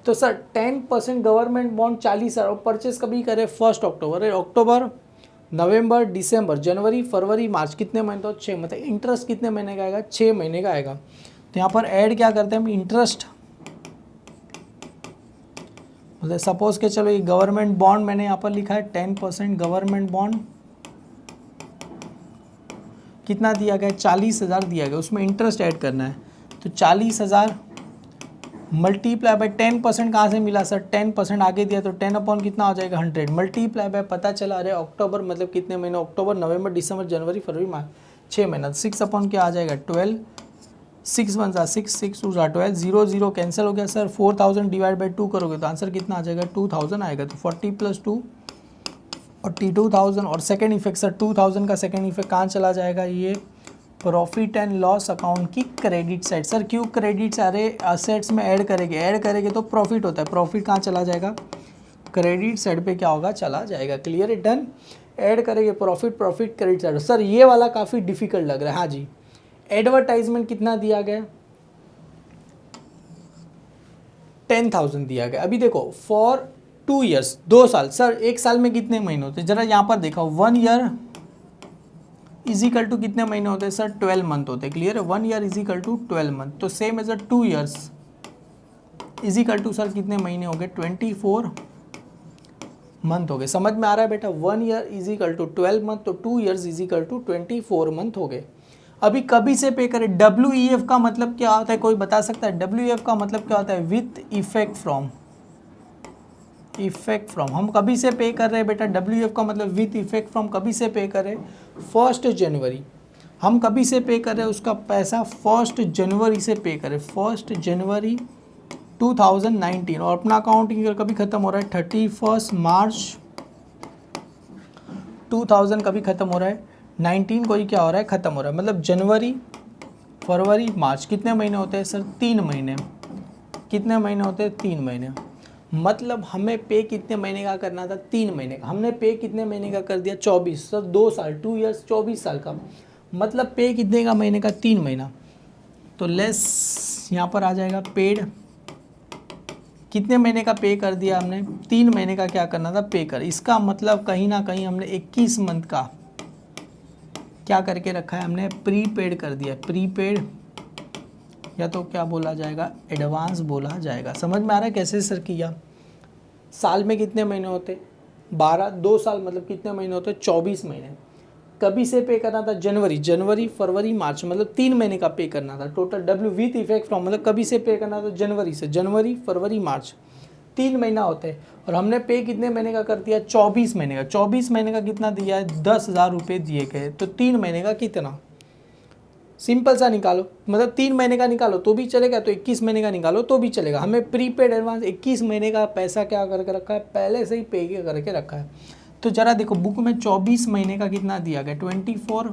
तो सर 10% गवर्नमेंट बॉन्ड 40,000 और परचेस कभी करें 1 अक्टूबर, अक्टूबर नवंबर दिसंबर जनवरी फरवरी मार्च कितने महीने, तो 6, मतलब इंटरेस्ट कितने महीने का आएगा 6 महीने का आएगा। तो यहाँ पर ऐड क्या करते हैं हम इंटरेस्ट, मतलब सपोज के चलो ये गवर्नमेंट बॉन्ड मैंने यहाँ पर लिखा है 10% गवर्नमेंट बॉन्ड कितना दिया गया 40,000 दिया गया, उसमें इंटरेस्ट ऐड करना है। तो 40,000 मल्टीप्लाई बाय 10% कहाँ से मिला सर 10% आगे दिया, तो 10 अपॉन कितना हो जाएगा 100 मल्टीप्लाई बाय पता चला अरे अक्टूबर मतलब कितने महीने अक्टूबर नवंबर दिसंबर जनवरी फरवरी मार्च 6 महीना, 6 अपॉन क्या आ जाएगा 12, 6 1 6 6 2 12, 0 0 कैंसिल हो गया सर। 4,000 डिवाइड बाई 2 करोगे तो आंसर कितना आ जाएगा 2,000 आएगा। तो 40 + 2 42,000। और सेकेंड इफेक्ट सर 2,000 का सेकेंड इफेक्ट कहाँ चला जाएगा ये प्रॉफिट एंड लॉस अकाउंट की क्रेडिट साइड। सर क्यों क्रेडिट, अरे असेट्स में ऐड करेंगे तो प्रॉफिट होता है, प्रॉफिट कहाँ चला जाएगा क्रेडिट साइड पे क्या होगा चला जाएगा। क्लियर है? डन। ऐड करेंगे प्रॉफिट क्रेडिट साइड। सर ये वाला काफ़ी डिफिकल्ट लग रहा है। हाँ जी, एडवर्टाइजमेंट कितना दिया गया 10,000 दिया गया। अभी देखो फॉर 2 ईयर्स 2 साल, सर 1 साल में कितने महीने होते हैं जरा यहाँ पर देखो 1 ईयर इजिकल टू कितने महीने होते हैं सर 12 मंथ होते हैं। क्लियर है? 1 ईयर इजिकल टू 12 मंथ, तो same as 2 years is equal to sir कितने महीने हो गए 24 मंथ हो गए। समझ में आ रहा है बेटा? 1 ईयर इजिकल टू 12 मंथ, तो 2 ईयर्स इजिकल टू 24 मंथ हो गए। अभी कभी से पे करें। WEF का मतलब क्या होता है, कोई बता सकता है? WEF का मतलब क्या होता है with effect from effect from, हम कभी से पे कर रहे हैं बेटा, WF का मतलब विथ इफेक्ट फ्रॉम, कभी से पे कर रहे हैं 1 जनवरी, हम कभी से पे कर रहे हैं उसका पैसा 1 जनवरी से पे करें, 1 जनवरी 2019, और अपना अकाउंटिंग ईयर कभी ख़त्म हो रहा है 31 मार्च 2000 कभी ख़त्म हो रहा है, 19 को ही क्या हो रहा है, ख़त्म हो रहा है। मतलब जनवरी फरवरी मार्च कितने महीने होते हैं सर, 3 महीने। कितने महीने होते हैं, 3 महीने। मतलब हमें पे कितने महीने का करना था, 3 महीने का। हमने पे कितने महीने का कर दिया, 24 सर, 2 साल, 2 ईयर्स, 24 साल का। मतलब पे कितने का महीने का, 3 महीना। तो लेस यहाँ पर आ जाएगा पेड, कितने महीने का पे कर दिया हमने, 3 महीने का क्या करना था, पे कर। इसका मतलब कहीं ना कहीं हमने 21 मंथ का क्या करके रखा है, हमने प्रीपेड कर दिया। प्रीपेड या तो क्या बोला जाएगा, एडवांस बोला जाएगा। समझ में आ रहा है कैसे सर किया। साल में कितने महीने होते, 12, 2 साल मतलब कितने महीने होते, 24 महीने। कभी से पे करना था, जनवरी फरवरी मार्च, मतलब 3 महीने का पे करना था total. W with effect from, मतलब कभी से पे करना था, जनवरी से, जनवरी फरवरी मार्च 3 महीना होते हैं। और हमने पे कितने महीने का कर दिया, 24 महीने का। 24 महीने का कितना दिया है, 10,000 रुपये दिए गए। तो 3 महीने का कितना, सिंपल सा निकालो, मतलब 3 महीने का निकालो तो भी चलेगा, तो 21 महीने का निकालो तो भी चलेगा। हमें प्रीपेड एडवांस 21 महीने का पैसा क्या करके रखा है, पहले से ही पे करके रखा है। तो जरा देखो बुक में 24 महीने का कितना दिया गया, 24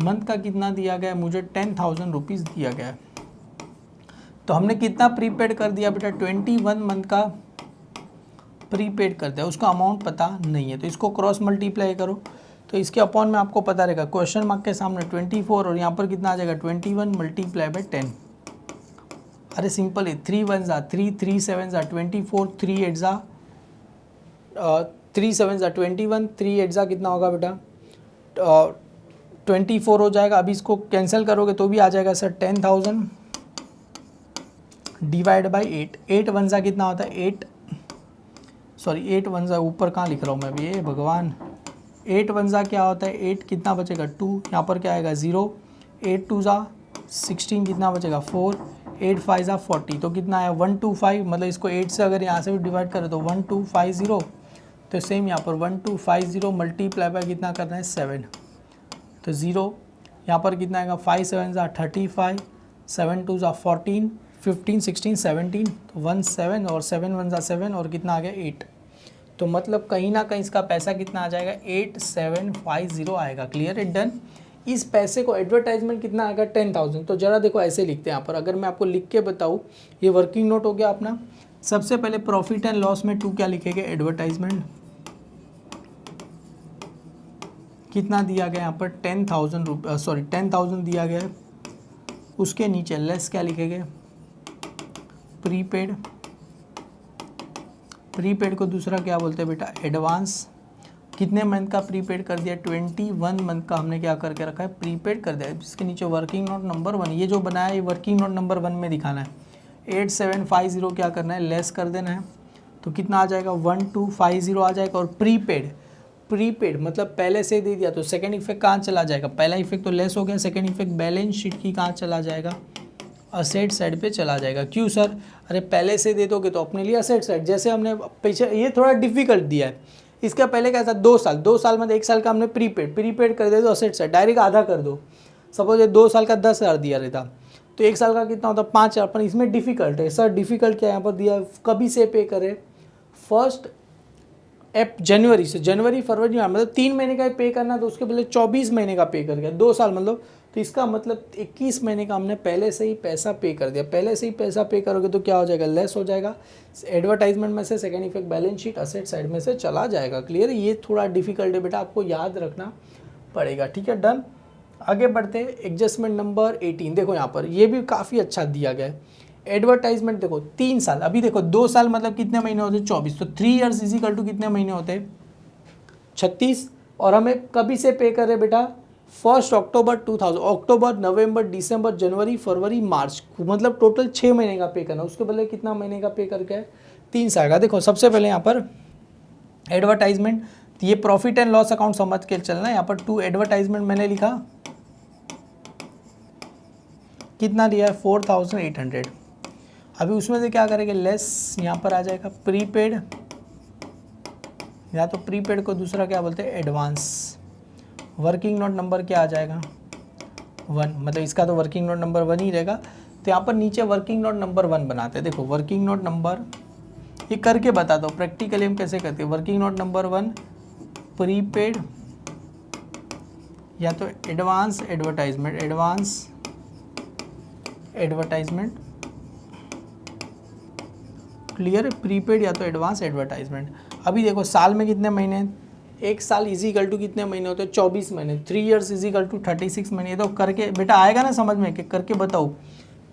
मंथ का कितना दिया गया, मुझे 10,000 रुपीज़ दिया गया। तो हमने कितना प्रीपेड कर दिया बेटा, 21 मंथ का प्रीपेड कर दिया, उसका अमाउंट पता नहीं है। तो इसको क्रॉस मल्टीप्लाई करो तो इसके अपॉन में आपको पता रहेगा, क्वेश्चन मार्क के सामने 24 और यहाँ पर कितना आ जाएगा 21 मल्टीप्लाई बाई 10। अरे सिंपल है, 3 1 ज़ा 3, 3 7 ज़ा 24, 3 8 ज़ा 3 7 ज़ा 21, 3 8 ज़ा कितना होगा बेटा 24 हो जाएगा। अभी इसको कैंसिल करोगे तो भी आ जाएगा सर 10,000 डिवाइड बाई 8। 8 1 ज़ा कितना होता है 8, सॉरी 8 1 ज़ा ऊपर कहाँ लिख रहा हूँ मैं अभी, ये भगवान, 8 1 ज़ा क्या होता है 8, कितना बचेगा 2, यहाँ पर क्या आएगा 0, 8 2 ज़ा 16, कितना बचेगा 4, 8 5 ज़ा 40, तो कितना आया 125। मतलब इसको 8 से अगर यहाँ से भी डिवाइड करें तो 1250। तो सेम यहाँ पर 1250 मल्टीप्लाई बाय कितना करना है 7, तो 0, यहाँ पर कितना आएगा 5 7 ज़ा 35, 7 2 ज़ा 14, 15 16 17, तो 1 7 और 7 1 ज़ा 7 और कितना आ गया 8। तो मतलब कहीं ना कहीं इसका पैसा कितना आ जाएगा 8750 आएगा। क्लियर है, डन। इस पैसे को एडवर्टाइजमेंट कितना आएगा 10,000। तो जरा देखो ऐसे लिखते हैं यहाँ पर, अगर मैं आपको लिख के बताऊँ, ये वर्किंग नोट हो गया अपना। सबसे पहले प्रॉफिट एंड लॉस में 2 क्या लिखेंगे, एडवर्टाइजमेंट कितना दिया गया यहाँ पर 10,000 सॉरी 10,000 दिया गया है। उसके नीचे लेस क्या लिखेंगे, प्रीपेड। प्रीपेड को दूसरा क्या बोलते हैं बेटा, एडवांस। कितने मंथ का प्रीपेड कर दिया, 21 मंथ का हमने क्या करके रखा है, प्रीपेड कर दिया। इसके नीचे वर्किंग नोट नंबर 1, ये जो बनाया है ये वर्किंग नोट नंबर 1 में दिखाना है। 8750 क्या करना है, लेस कर देना है। तो कितना आ जाएगा 1250 आ जाएगा। और प्रीपेड, प्रीपेड मतलब पहले से दे दिया, तो सेकेंड इफेक्ट कहाँ चला जाएगा, पहला इफेक्ट तो लेस हो गया, सेकेंड इफेक्ट बैलेंस शीट की कहाँ चला जाएगा, असेट साइड पे चला जाएगा। क्यों सर, अरे पहले से दे दोगे तो अपने लिए असेट साइड, जैसे हमने पीछे, ये थोड़ा डिफिकल्ट दिया है। इसका पहले क्या था 2 साल, 2 साल में 1 साल का हमने प्रीपेड कर दे तो असेट साइड डायरेक्ट आधा कर दो। सपोज ये 2 साल का 10,000 दिया रहता तो 1 साल का कितना होता 5,000। पर इसमें डिफिकल्ट है सर, डिफिकल्ट क्या यहाँ पर दिया, कभी से पे करे 1 जनवरी से, जनवरी फरवरी मतलब 3 महीने का पे करना, तो उसके पहले 24 महीने का पे कर गया, 2 साल मतलब। तो इसका मतलब 21 महीने का हमने पहले से ही पैसा पे कर दिया। पहले से ही पैसा पे करोगे तो क्या हो जाएगा, लेस हो जाएगा। एडवर्टाइजमेंट में से second effect balance sheet asset side में से चला जाएगा। क्लियर है, ये थोड़ा डिफिकल्ट है बेटा, आपको याद रखना पड़ेगा। ठीक है, डन। आगे बढ़ते हैं, एडजस्टमेंट नंबर 18। देखो यहाँ पर ये भी काफ़ी अच्छा दिया गया है। एडवर्टाइजमेंट देखो 3 साल, अभी देखो 2 साल मतलब कितने महीने होते हैं 24, तो 3 ईयर्स इजिकल टू कितने महीने होते हैं 36। और हमें कभी से पे करे बेटा 1 अक्टूबर 2000, अक्टूबर नवंबर दिसंबर जनवरी फरवरी मार्च, मतलब टोटल 6 महीने का पे करना। उसके पहले कितना महीने का पे करके है 3 साल का। देखो सबसे पहले यहाँ पर एडवर्टाइजमेंट, ये प्रॉफिट एंड लॉस अकाउंट समझ के चलना है। यहाँ पर 2 एडवर्टाइजमेंट मैंने लिखा, कितना दिया है 4,800। अभी उसमें से क्या करेंगे, लेस यहाँ पर आ जाएगा प्रीपेड या तो प्रीपेड को दूसरा क्या बोलते हैं एडवांस। वर्किंग नोट नंबर क्या आ जाएगा 1, मतलब इसका तो वर्किंग नोट नंबर 1 ही रहेगा। तो यहाँ पर नीचे वर्किंग नोट नंबर 1 बनाते हैं। देखो वर्किंग नोट नंबर, ये करके बता दो प्रैक्टिकली हम कैसे करते हैं। वर्किंग नोट नंबर 1 प्रीपेड या तो advance advertisement, advance advertisement, clear है, प्रीपेड या तो एडवांस एडवर्टाइजमेंट। अभी देखो साल में कितने महीने, एक साल इजिकल टू कितने महीने होते हैं 24 महीने, 3 ईयर्स इजिकल टू 36 महीने। ये तो करके बेटा आएगा ना समझ में कि करके बताओ।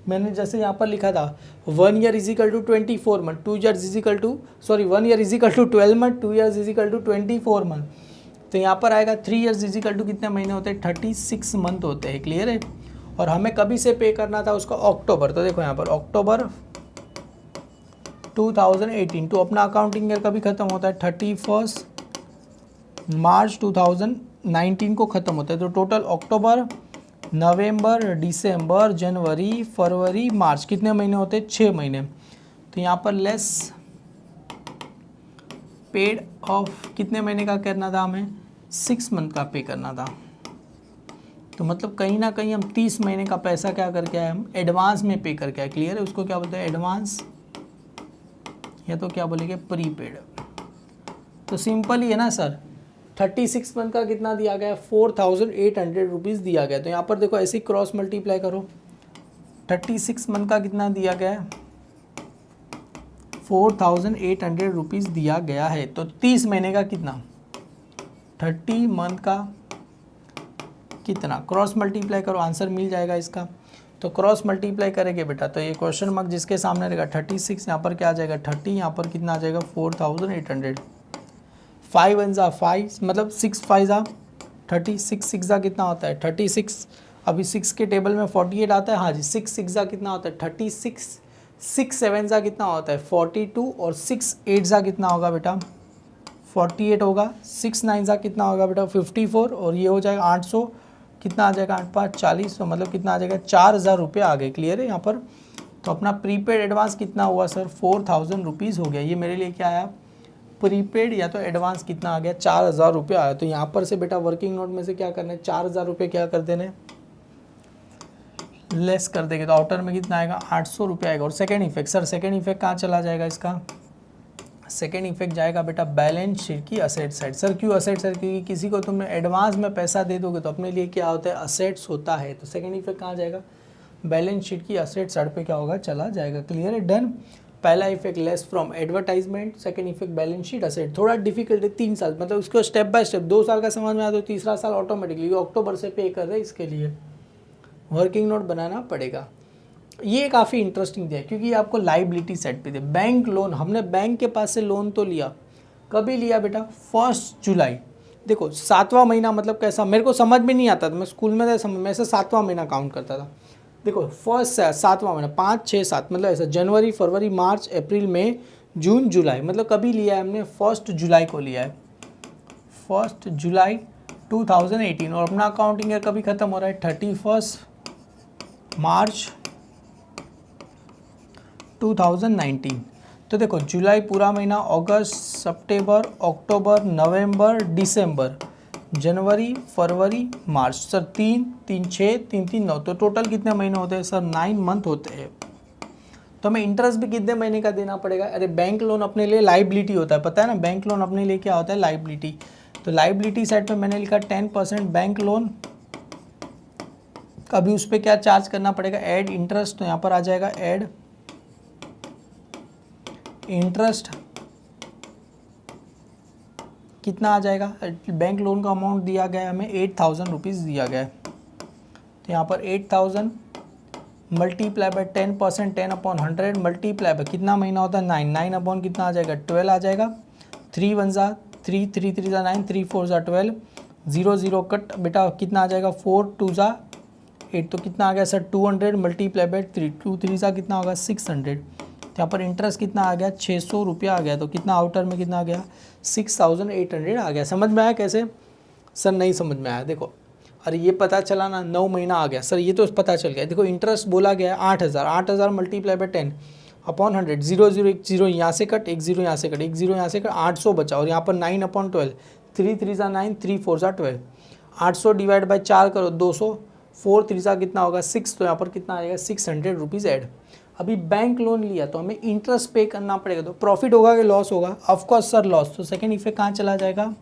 मैंने जैसे यहाँ पर लिखा था 1 year is equal to 24 month, 2 years is equal to 1 year is equal to 12 month, 2 years is equal to 24 month. तो यहाँ पर आएगा 3 ईयर्स इजिकल टू कितने महीने होते हैं 36 मंथ होते हैं, क्लियर है। और हमें कभी से पे करना था उसका अक्टूबर, तो देखो यहाँ पर अक्टूबर 2018 तो अपना अकाउंटिंग ईयर कभी ख़त्म होता है 31 मार्च 2019 को ख़त्म होता है। तो टोटल अक्टूबर, नवंबर, दिसंबर, जनवरी, फरवरी, मार्च कितने महीने होते हैं 6 महीने। तो यहाँ पर लेस पेड ऑफ कितने महीने का करना था हमें 6 मंथ का पे करना था। तो मतलब कहीं ना कहीं हम 30 महीने का पैसा क्या करके आए, हम एडवांस में पे करके आए, क्लियर है। उसको क्या बोलते हैं एडवांस या तो क्या बोलेंगे प्रीपेड। तो सिंपल ही है ना सर। 36 मंथ का कितना दिया गया है 4800 रुपीज़ दिया गया। तो यहाँ पर देखो ऐसे ही क्रॉस मल्टीप्लाई करो, 36 मंथ का कितना दिया गया है 4800 रुपीज़ दिया गया है। तो 30 महीने का कितना 30 मंथ का कितना, क्रॉस मल्टीप्लाई करो आंसर मिल जाएगा इसका। तो क्रॉस मल्टीप्लाई करेंगे बेटा तो ये क्वेश्चन मार्क जिसके सामने रहेगा 36, यहाँ पर क्या आ जाएगा 30, यहाँ पर कितना आ जाएगा 4800। 5 1 जा 5, मतलब 6 5 जा 36, 6 जा कितना होता है 36। अभी 6 के टेबल में 48 आता है, हाँ जी 6 6 जा कितना होता है 36, 6 7 जा कितना होता है 42 और 6 8 जा कितना होगा बेटा 48 होगा। 6 9 जा कितना होगा बेटा 54 और ये हो जाएगा 800, कितना आ जाएगा 8 5 40, तो मतलब कितना आ जाएगा 4000 रुपये आ गए, क्लियर है यहाँ पर। तो अपना प्रीपेड एडवांस कितना हुआ सर 4000 रुपीज़ हो गया। ये मेरे लिए क्या आया प्रीपेड या तो एडवांस कितना आ गया 4000 रुपये आया। तो यहाँ पर से बेटा वर्किंग नोट में से क्या करना है 4000 रुपये क्या कर देने लेस कर देंगे। तो आउटर में कितना आएगा 800 रुपये आएगा। और second effect sir, second effect कहाँ चला जाएगा इसका, सेकेंड इफेक्ट जाएगा बेटा बैलेंस शीट की असेट साइड। सर क्यों असेट साइड, क्योंकि किसी को तुमने एडवांस में पैसा दे दोगे तो अपने लिए क्या होता है असेट्स होता है। तो सेकेंड इफेक्ट कहाँ जाएगा बैलेंस शीट की असेट साइड पे क्या होगा चला जाएगा, क्लियर है डन। पहला effect less from advertisement, second effect balance sheet asset. थोड़ा डिफिकल्ट है 3 साल, मतलब उसको स्टेप बाय स्टेप 2 साल का समझ में आता है, तीसरा साल ऑटोमेटिकली अक्टूबर से पे कर रहे हैं इसके लिए वर्किंग नोट बनाना पड़ेगा। ये काफ़ी इंटरेस्टिंग दिया क्योंकि आपको लाइबिलिटी सेट पे दे। बैंक लोन, हमने बैंक के पास से लोन तो लिया, कभी लिया बेटा 1 जुलाई। देखो 7वां महीना मतलब कैसा, मेरे को समझ में नहीं आता था, मैं स्कूल में था मैं से 7वां महीना काउंट करता था। देखो फर्स्ट 7वां महीना 5 6 7 मतलब ऐसा जनवरी फरवरी मार्च अप्रैल मई जून जुलाई, मतलब कभी लिया है हमने 1 जुलाई को लिया है 1 जुलाई 2018। और अपना अकाउंटिंग ईयर कभी ख़त्म हो रहा है 31 मार्च 2019। तो देखो जुलाई पूरा महीना, अगस्त सितंबर अक्टूबर नवंबर दिसंबर जनवरी फरवरी मार्च, सर 3 3 6 3 3 9, तो टोटल कितने महीने होते हैं सर 9 मंथ होते हैं। तो हमें इंटरेस्ट भी कितने महीने का देना पड़ेगा। अरे बैंक लोन अपने लिए लाइबिलिटी होता है, पता है ना, बैंक लोन अपने लिए क्या होता है लाइबिलिटी। तो लाइबिलिटी साइड पे मैंने लिखा 10% बैंक लोन, अभी उस पर क्या चार्ज करना पड़ेगा ऐड इंटरेस्ट। तो यहाँ पर आ जाएगा ऐड इंटरेस्ट, कितना आ जाएगा, बैंक लोन का अमाउंट दिया गया है हमें 8000 रुपीज़ दिया गया है। तो यहाँ पर 8000 मल्टीप्लाई बाय 10%, 10/100 मल्टीप्लाई बाय कितना महीना होता है 9, 9 अपॉन कितना आ जाएगा 12 आ जाएगा। 3 1 जा 3, 3 3 जा 9, 3 4 जा 12, 0 0 कट बेटा कितना आ जाएगा 4 2 जा 8, तो कितना आ गया सर 200 मल्टीप्लाई बाय 3, 2 3 जा कितना होगा 600। तो यहाँ पर इंटरेस्ट कितना आ गया 600 रुपया आ गया। तो कितना आउटर में कितना आ गया 6800 आ गया। समझ में आया कैसे सर, नहीं समझ में आया देखो, अरे ये पता चला ना 9 महीना आ गया सर, ये तो पता चल गया। देखो इंटरेस्ट बोला गया है 8000, 8000 मल्टीप्लाई बाय 10 अपॉन 100, 0 0 एक 0 यहाँ से कट, एक 0 यहाँ से कट, एक 0 यहाँ से कट, 800 बचा। और यहाँ पर 9/12, 3 3 ज़ा 9, 3 4 ज़ा 12, 800 डिवाइड बाई 4 करो 200, 4 3 ज़ा कितना होगा 6, तो यहाँ पर कितना आएगा 600 रुपीज़ ऐड। अभी बैंक लोन लिया तो हमें इंटरेस्ट पे करना पड़ेगा, तो प्रॉफिट होगा कि लॉस होगा? Of course sir loss. तो सेकेंड इफेक्ट कहाँ चला जाएगा?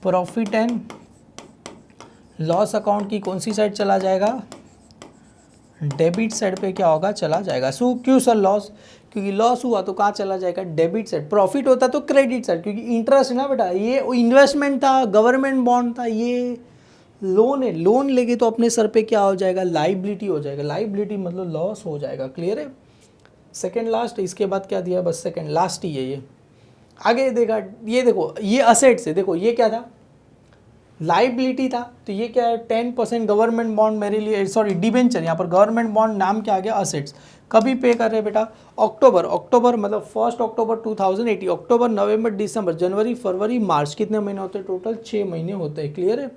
प्रॉफिट एंड लॉस अकाउंट की कौन सी साइड चला जाएगा? डेबिट साइड पे क्या होगा? चला जाएगा। सो क्यों सर लॉस? क्योंकि लॉस हुआ तो कहाँ चला जाएगा? Debit side. प्रॉफिट होता तो क्रेडिट साइड, क्योंकि इंटरेस्ट है ना बेटा, ये इन्वेस्टमेंट था, गवर्नमेंट बॉन्ड था, ये लोन है। लोन लेके तो अपने सर पे क्या हो जाएगा? लाइबिलिटी हो जाएगा। लाइबिलिटी मतलब लॉस हो जाएगा। क्लियर है? सेकेंड लास्ट, इसके बाद क्या दिया? बस सेकेंड लास्ट ही है ये। आगे देखा, ये देखो ये असेट्स है। देखो ये क्या था? लाइबिलिटी था, तो ये क्या है? 10% गवर्नमेंट बॉन्ड मेरे लिए, सॉरी डिबेंचर, यहाँ पर गवर्नमेंट बॉन्ड नाम क्या आ गया? असेट्स। कभी पे कर रहे बेटा? अक्टूबर मतलब 1 अक्टूबर 2080, अक्टूबर नवंबर दिसंबर जनवरी फरवरी मार्च, कितने महीने होते हैं टोटल? 6 महीने होते हैं। क्लियर है?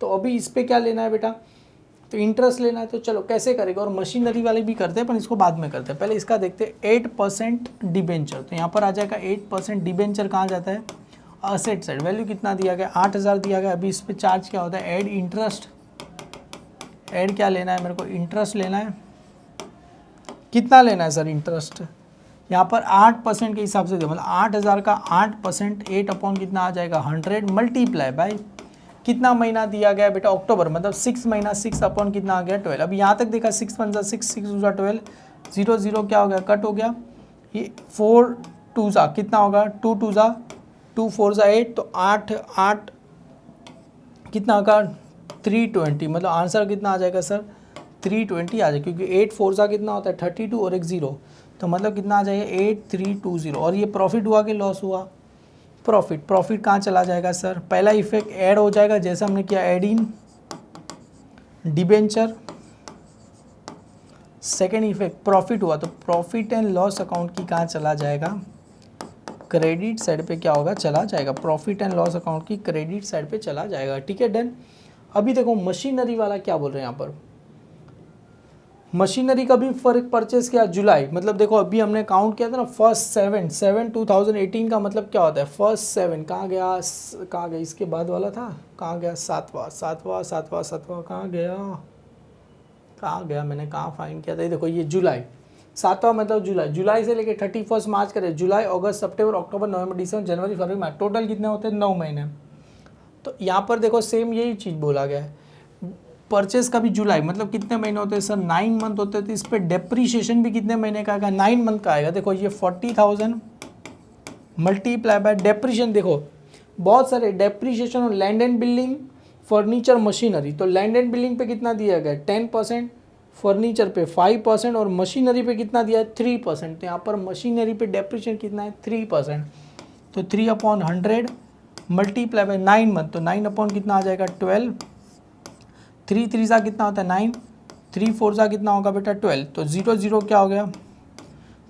तो अभी इस पर क्या लेना है बेटा? तो इंटरेस्ट लेना है। तो चलो कैसे करेगा? और मशीनरी वाले भी करते हैं, पर इसको बाद में करते हैं। पहले इसका देखते हैं 8% डिबेंचर। तो यहाँ पर आ जाएगा 8% डिबेंचर कहाँ जाता है? Asset side. वैल्यू कितना दिया गया? 8000 दिया गया। अभी इस पे चार्ज क्या होता है? Add interest. ऐड क्या लेना है मेरे को? इंटरेस्ट लेना है। कितना लेना है सर इंटरेस्ट? यहाँ पर 8% के हिसाब से दे, मतलब 8000 का 8%, 8 अपॉन कितना आ जाएगा? 100 मल्टीप्लाई बाय कितना महीना दिया गया बेटा? अक्टूबर, मतलब 6 महीना, 6 अपॉन कितना आ गया? 12। अभी यहाँ तक देखा 6 1 6, 6 2 12, 0 0 क्या हो गया? कट हो गया। ये 4 2 कितना होगा? 2 2 2 4 8, तो 8 8 कितना होगा? 320। मतलब आंसर कितना आ जाएगा सर? 320 आ जाएगा, क्योंकि 8 4 कितना होता है? 32 और एक 0, तो मतलब कितना आ जाएगा? 8320। और ये प्रॉफिट हुआ कि लॉस हुआ? प्रॉफिट। प्रॉफिट कहाँ चला जाएगा सर? पहला इफेक्ट ऐड हो जाएगा, जैसे हमने किया add in debenture. Second effect profit हुआ, तो प्रॉफिट एंड लॉस अकाउंट की कहाँ चला जाएगा? क्रेडिट साइड पे क्या होगा? चला जाएगा। प्रॉफिट एंड लॉस अकाउंट की क्रेडिट साइड पे चला जाएगा। ठीक है, डन। अभी देखो मशीनरी वाला क्या बोल रहे हैं यहाँ पर? मशीनरी का भी फर्क परचेस किया जुलाई, मतलब देखो अभी हमने काउंट किया था ना, फर्स्ट 7 2018 का मतलब क्या होता है? फर्स्ट 7 कहाँ गया? कहाँ गया? इसके बाद वाला था, कहाँ गया? सातवां कहाँ गया? मैंने कहाँ फाइंड किया था? ये देखो ये जुलाई, 7वां मतलब जुलाई से लेके 31 मार्च करे, जुलाई अगस्त सितंबर अक्टूबर नवंबर दिसंबर जनवरी फरवरी मार्च, टोटल कितने होते हैं? 9 महीने। तो यहाँ पर देखो सेम यही चीज़ बोला गया है। परचेस का भी जुलाई, मतलब कितने महीने होते हैं सर? 9 मंथ होते हैं। तो इस पर डेप्रीशिएशन भी कितने महीने का आएगा? 9 मंथ का आएगा। देखो ये 40,000 मल्टीप्लाई बाय डेप्रीशिएशन। देखो बहुत सारे डेप्रीशिएशन और land and building, furniture, machinery. तो लैंड एंड बिल्डिंग पे कितना दिया गया? 10%, फर्नीचर पे 5% और मशीनरी पे कितना दिया है? 3%। तो यहाँ पर मशीनरी पे डेप्रीशिएशन कितना है? 3%। तो 3/100 मल्टीप्लाई बाय 9 मंथ, तो 9 अपॉन कितना आ जाएगा? 12। 3 3 कितना होता है? 9, 3 4 कितना होगा बेटा? 12। तो 0 0 क्या हो गया?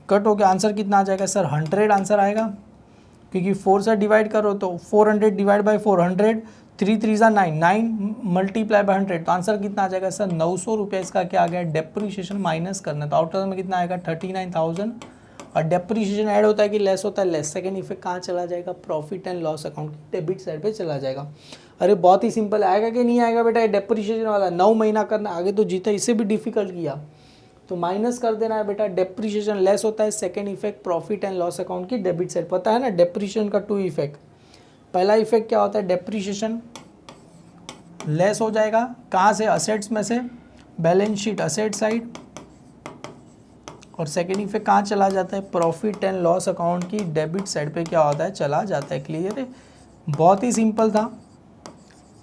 कट हो गया। आंसर कितना आ जाएगा सर? 100 आंसर आएगा, क्योंकि 4 से डिवाइड करो तो 400 डिवाइड बाई 400, 3 3 9, 9 मल्टीप्लाई बाई 100, तो आंसर कितना आ जाएगा सर? 900 रुपये। इसका क्या आ गया? डेप्रीशिएशन माइनस करना, तो आउटर में कितना आएगा? 39,000। और डेप्रीशिएशन ऐड होता है कि लेस होता है? लेस। सेकेंड इफेक्ट कहाँ चला जाएगा? प्रॉफिट एंड लॉस अकाउंट की डेबिट साइड पे चला जाएगा। अरे बहुत ही सिंपल, आएगा कि नहीं आएगा बेटा? ये डेप्रीशिएशन वाला 9 महीना करना, आगे तो जीता, इसे भी डिफिकल्ट किया तो माइनस कर देना है बेटा। डेप्रीशिएशन लेस होता है। Second effect profit and loss account की डेबिट साइड। पता है ना डेप्रीशिएशन का 2 इफेक्ट। पहला इफेक्ट क्या होता है? डेप्रीशिएशन लेस हो जाएगा, कहाँ से? असेट्स में से, बैलेंस शीट असेट साइड। और सेकेंड इफेक्ट कहाँ चला जाता है? प्रॉफिट एंड लॉस अकाउंट की डेबिट साइड पे क्या होता है? चला जाता है। क्लियर है? बहुत ही सिंपल था,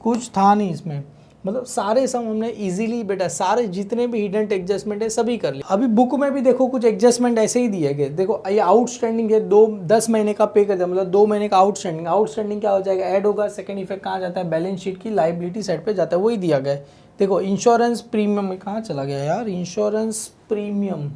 कुछ था नहीं इसमें, मतलब सारे सम हमने इजीली बेटा, सारे जितने भी हिडन एडजस्टमेंट है सभी कर लिए। अभी बुक में भी देखो कुछ एडजस्टमेंट ऐसे ही दिए गए। देखो ये आउटस्टैंडिंग है, 10 महीने का पे कर दिया, मतलब 2 महीने का आउटस्टैंडिंग क्या हो जाएगा? ऐड होगा। सेकंड इफेक्ट कहाँ जाता है? बैलेंस शीट की लाइबिलिटी साइड पे जाता है, वही दिया गया है। देखो इंश्योरेंस प्रीमियम में कहाँ चला गया यार? इंश्योरेंस प्रीमियम,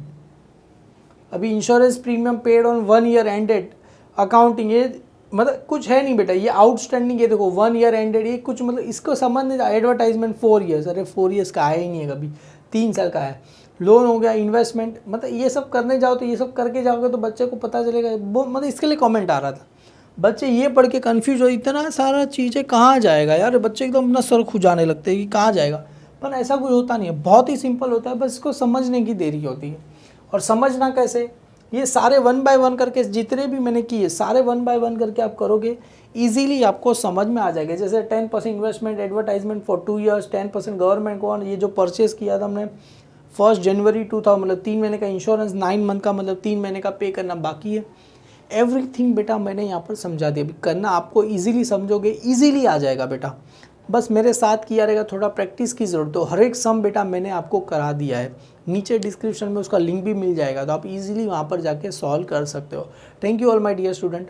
अभी insurance premium paid on 1 year ended accounting, ये मतलब कुछ है नहीं बेटा, ये आउटस्टैंडिंग है। देखो 1 ईयर एंडेड, ये कुछ मतलब इसको संबंध नहीं। एडवर्टाइजमेंट 4 ईयर्स, अरे 4 ईयर्स का आया ही नहीं है कभी। 3 साल का है, लोन हो गया, इन्वेस्टमेंट, मतलब ये सब करने जाओ तो ये सब करके जाओगे तो बच्चे को पता चलेगा। वो मतलब इसके लिए कमेंट आ रहा था, बच्चे ये पढ़ के कन्फ्यूज हो, इतना सारा चीज़ें कहाँ जाएगा यार, बच्चे एकदम अपना सर खुजाने लगते हैं कि कहाँ जाएगा। पर ऐसा कुछ होता नहीं है, बहुत ही सिंपल होता है, बस इसको समझने की देरी होती है। और समझना कैसे, ये सारे 1 बाय 1 करके जितने भी मैंने किए सारे 1 बाय 1 करके आप करोगे, इजीली आपको समझ में आ जाएगा। जैसे 10% investment advertisement for 2 years, 10% government को, ये जो परचेज किया था हमने 1 जनवरी 2000, मतलब 3 महीने का इंश्योरेंस, 9 मंथ का मतलब 3 महीने का पे करना बाकी है। एवरीथिंग बेटा मैंने यहाँ पर समझा दिया। अभी करना आपको इजीली समझोगे, इजीली आ जाएगा बेटा, बस मेरे साथ किया रहेगा, थोड़ा प्रैक्टिस की ज़रूरत हो। हर एक सम बेटा मैंने आपको करा दिया है, नीचे डिस्क्रिप्शन में उसका लिंक भी मिल जाएगा, तो आप इजीली वहाँ पर जाके सॉल्व कर सकते हो। Thank you all my dear student.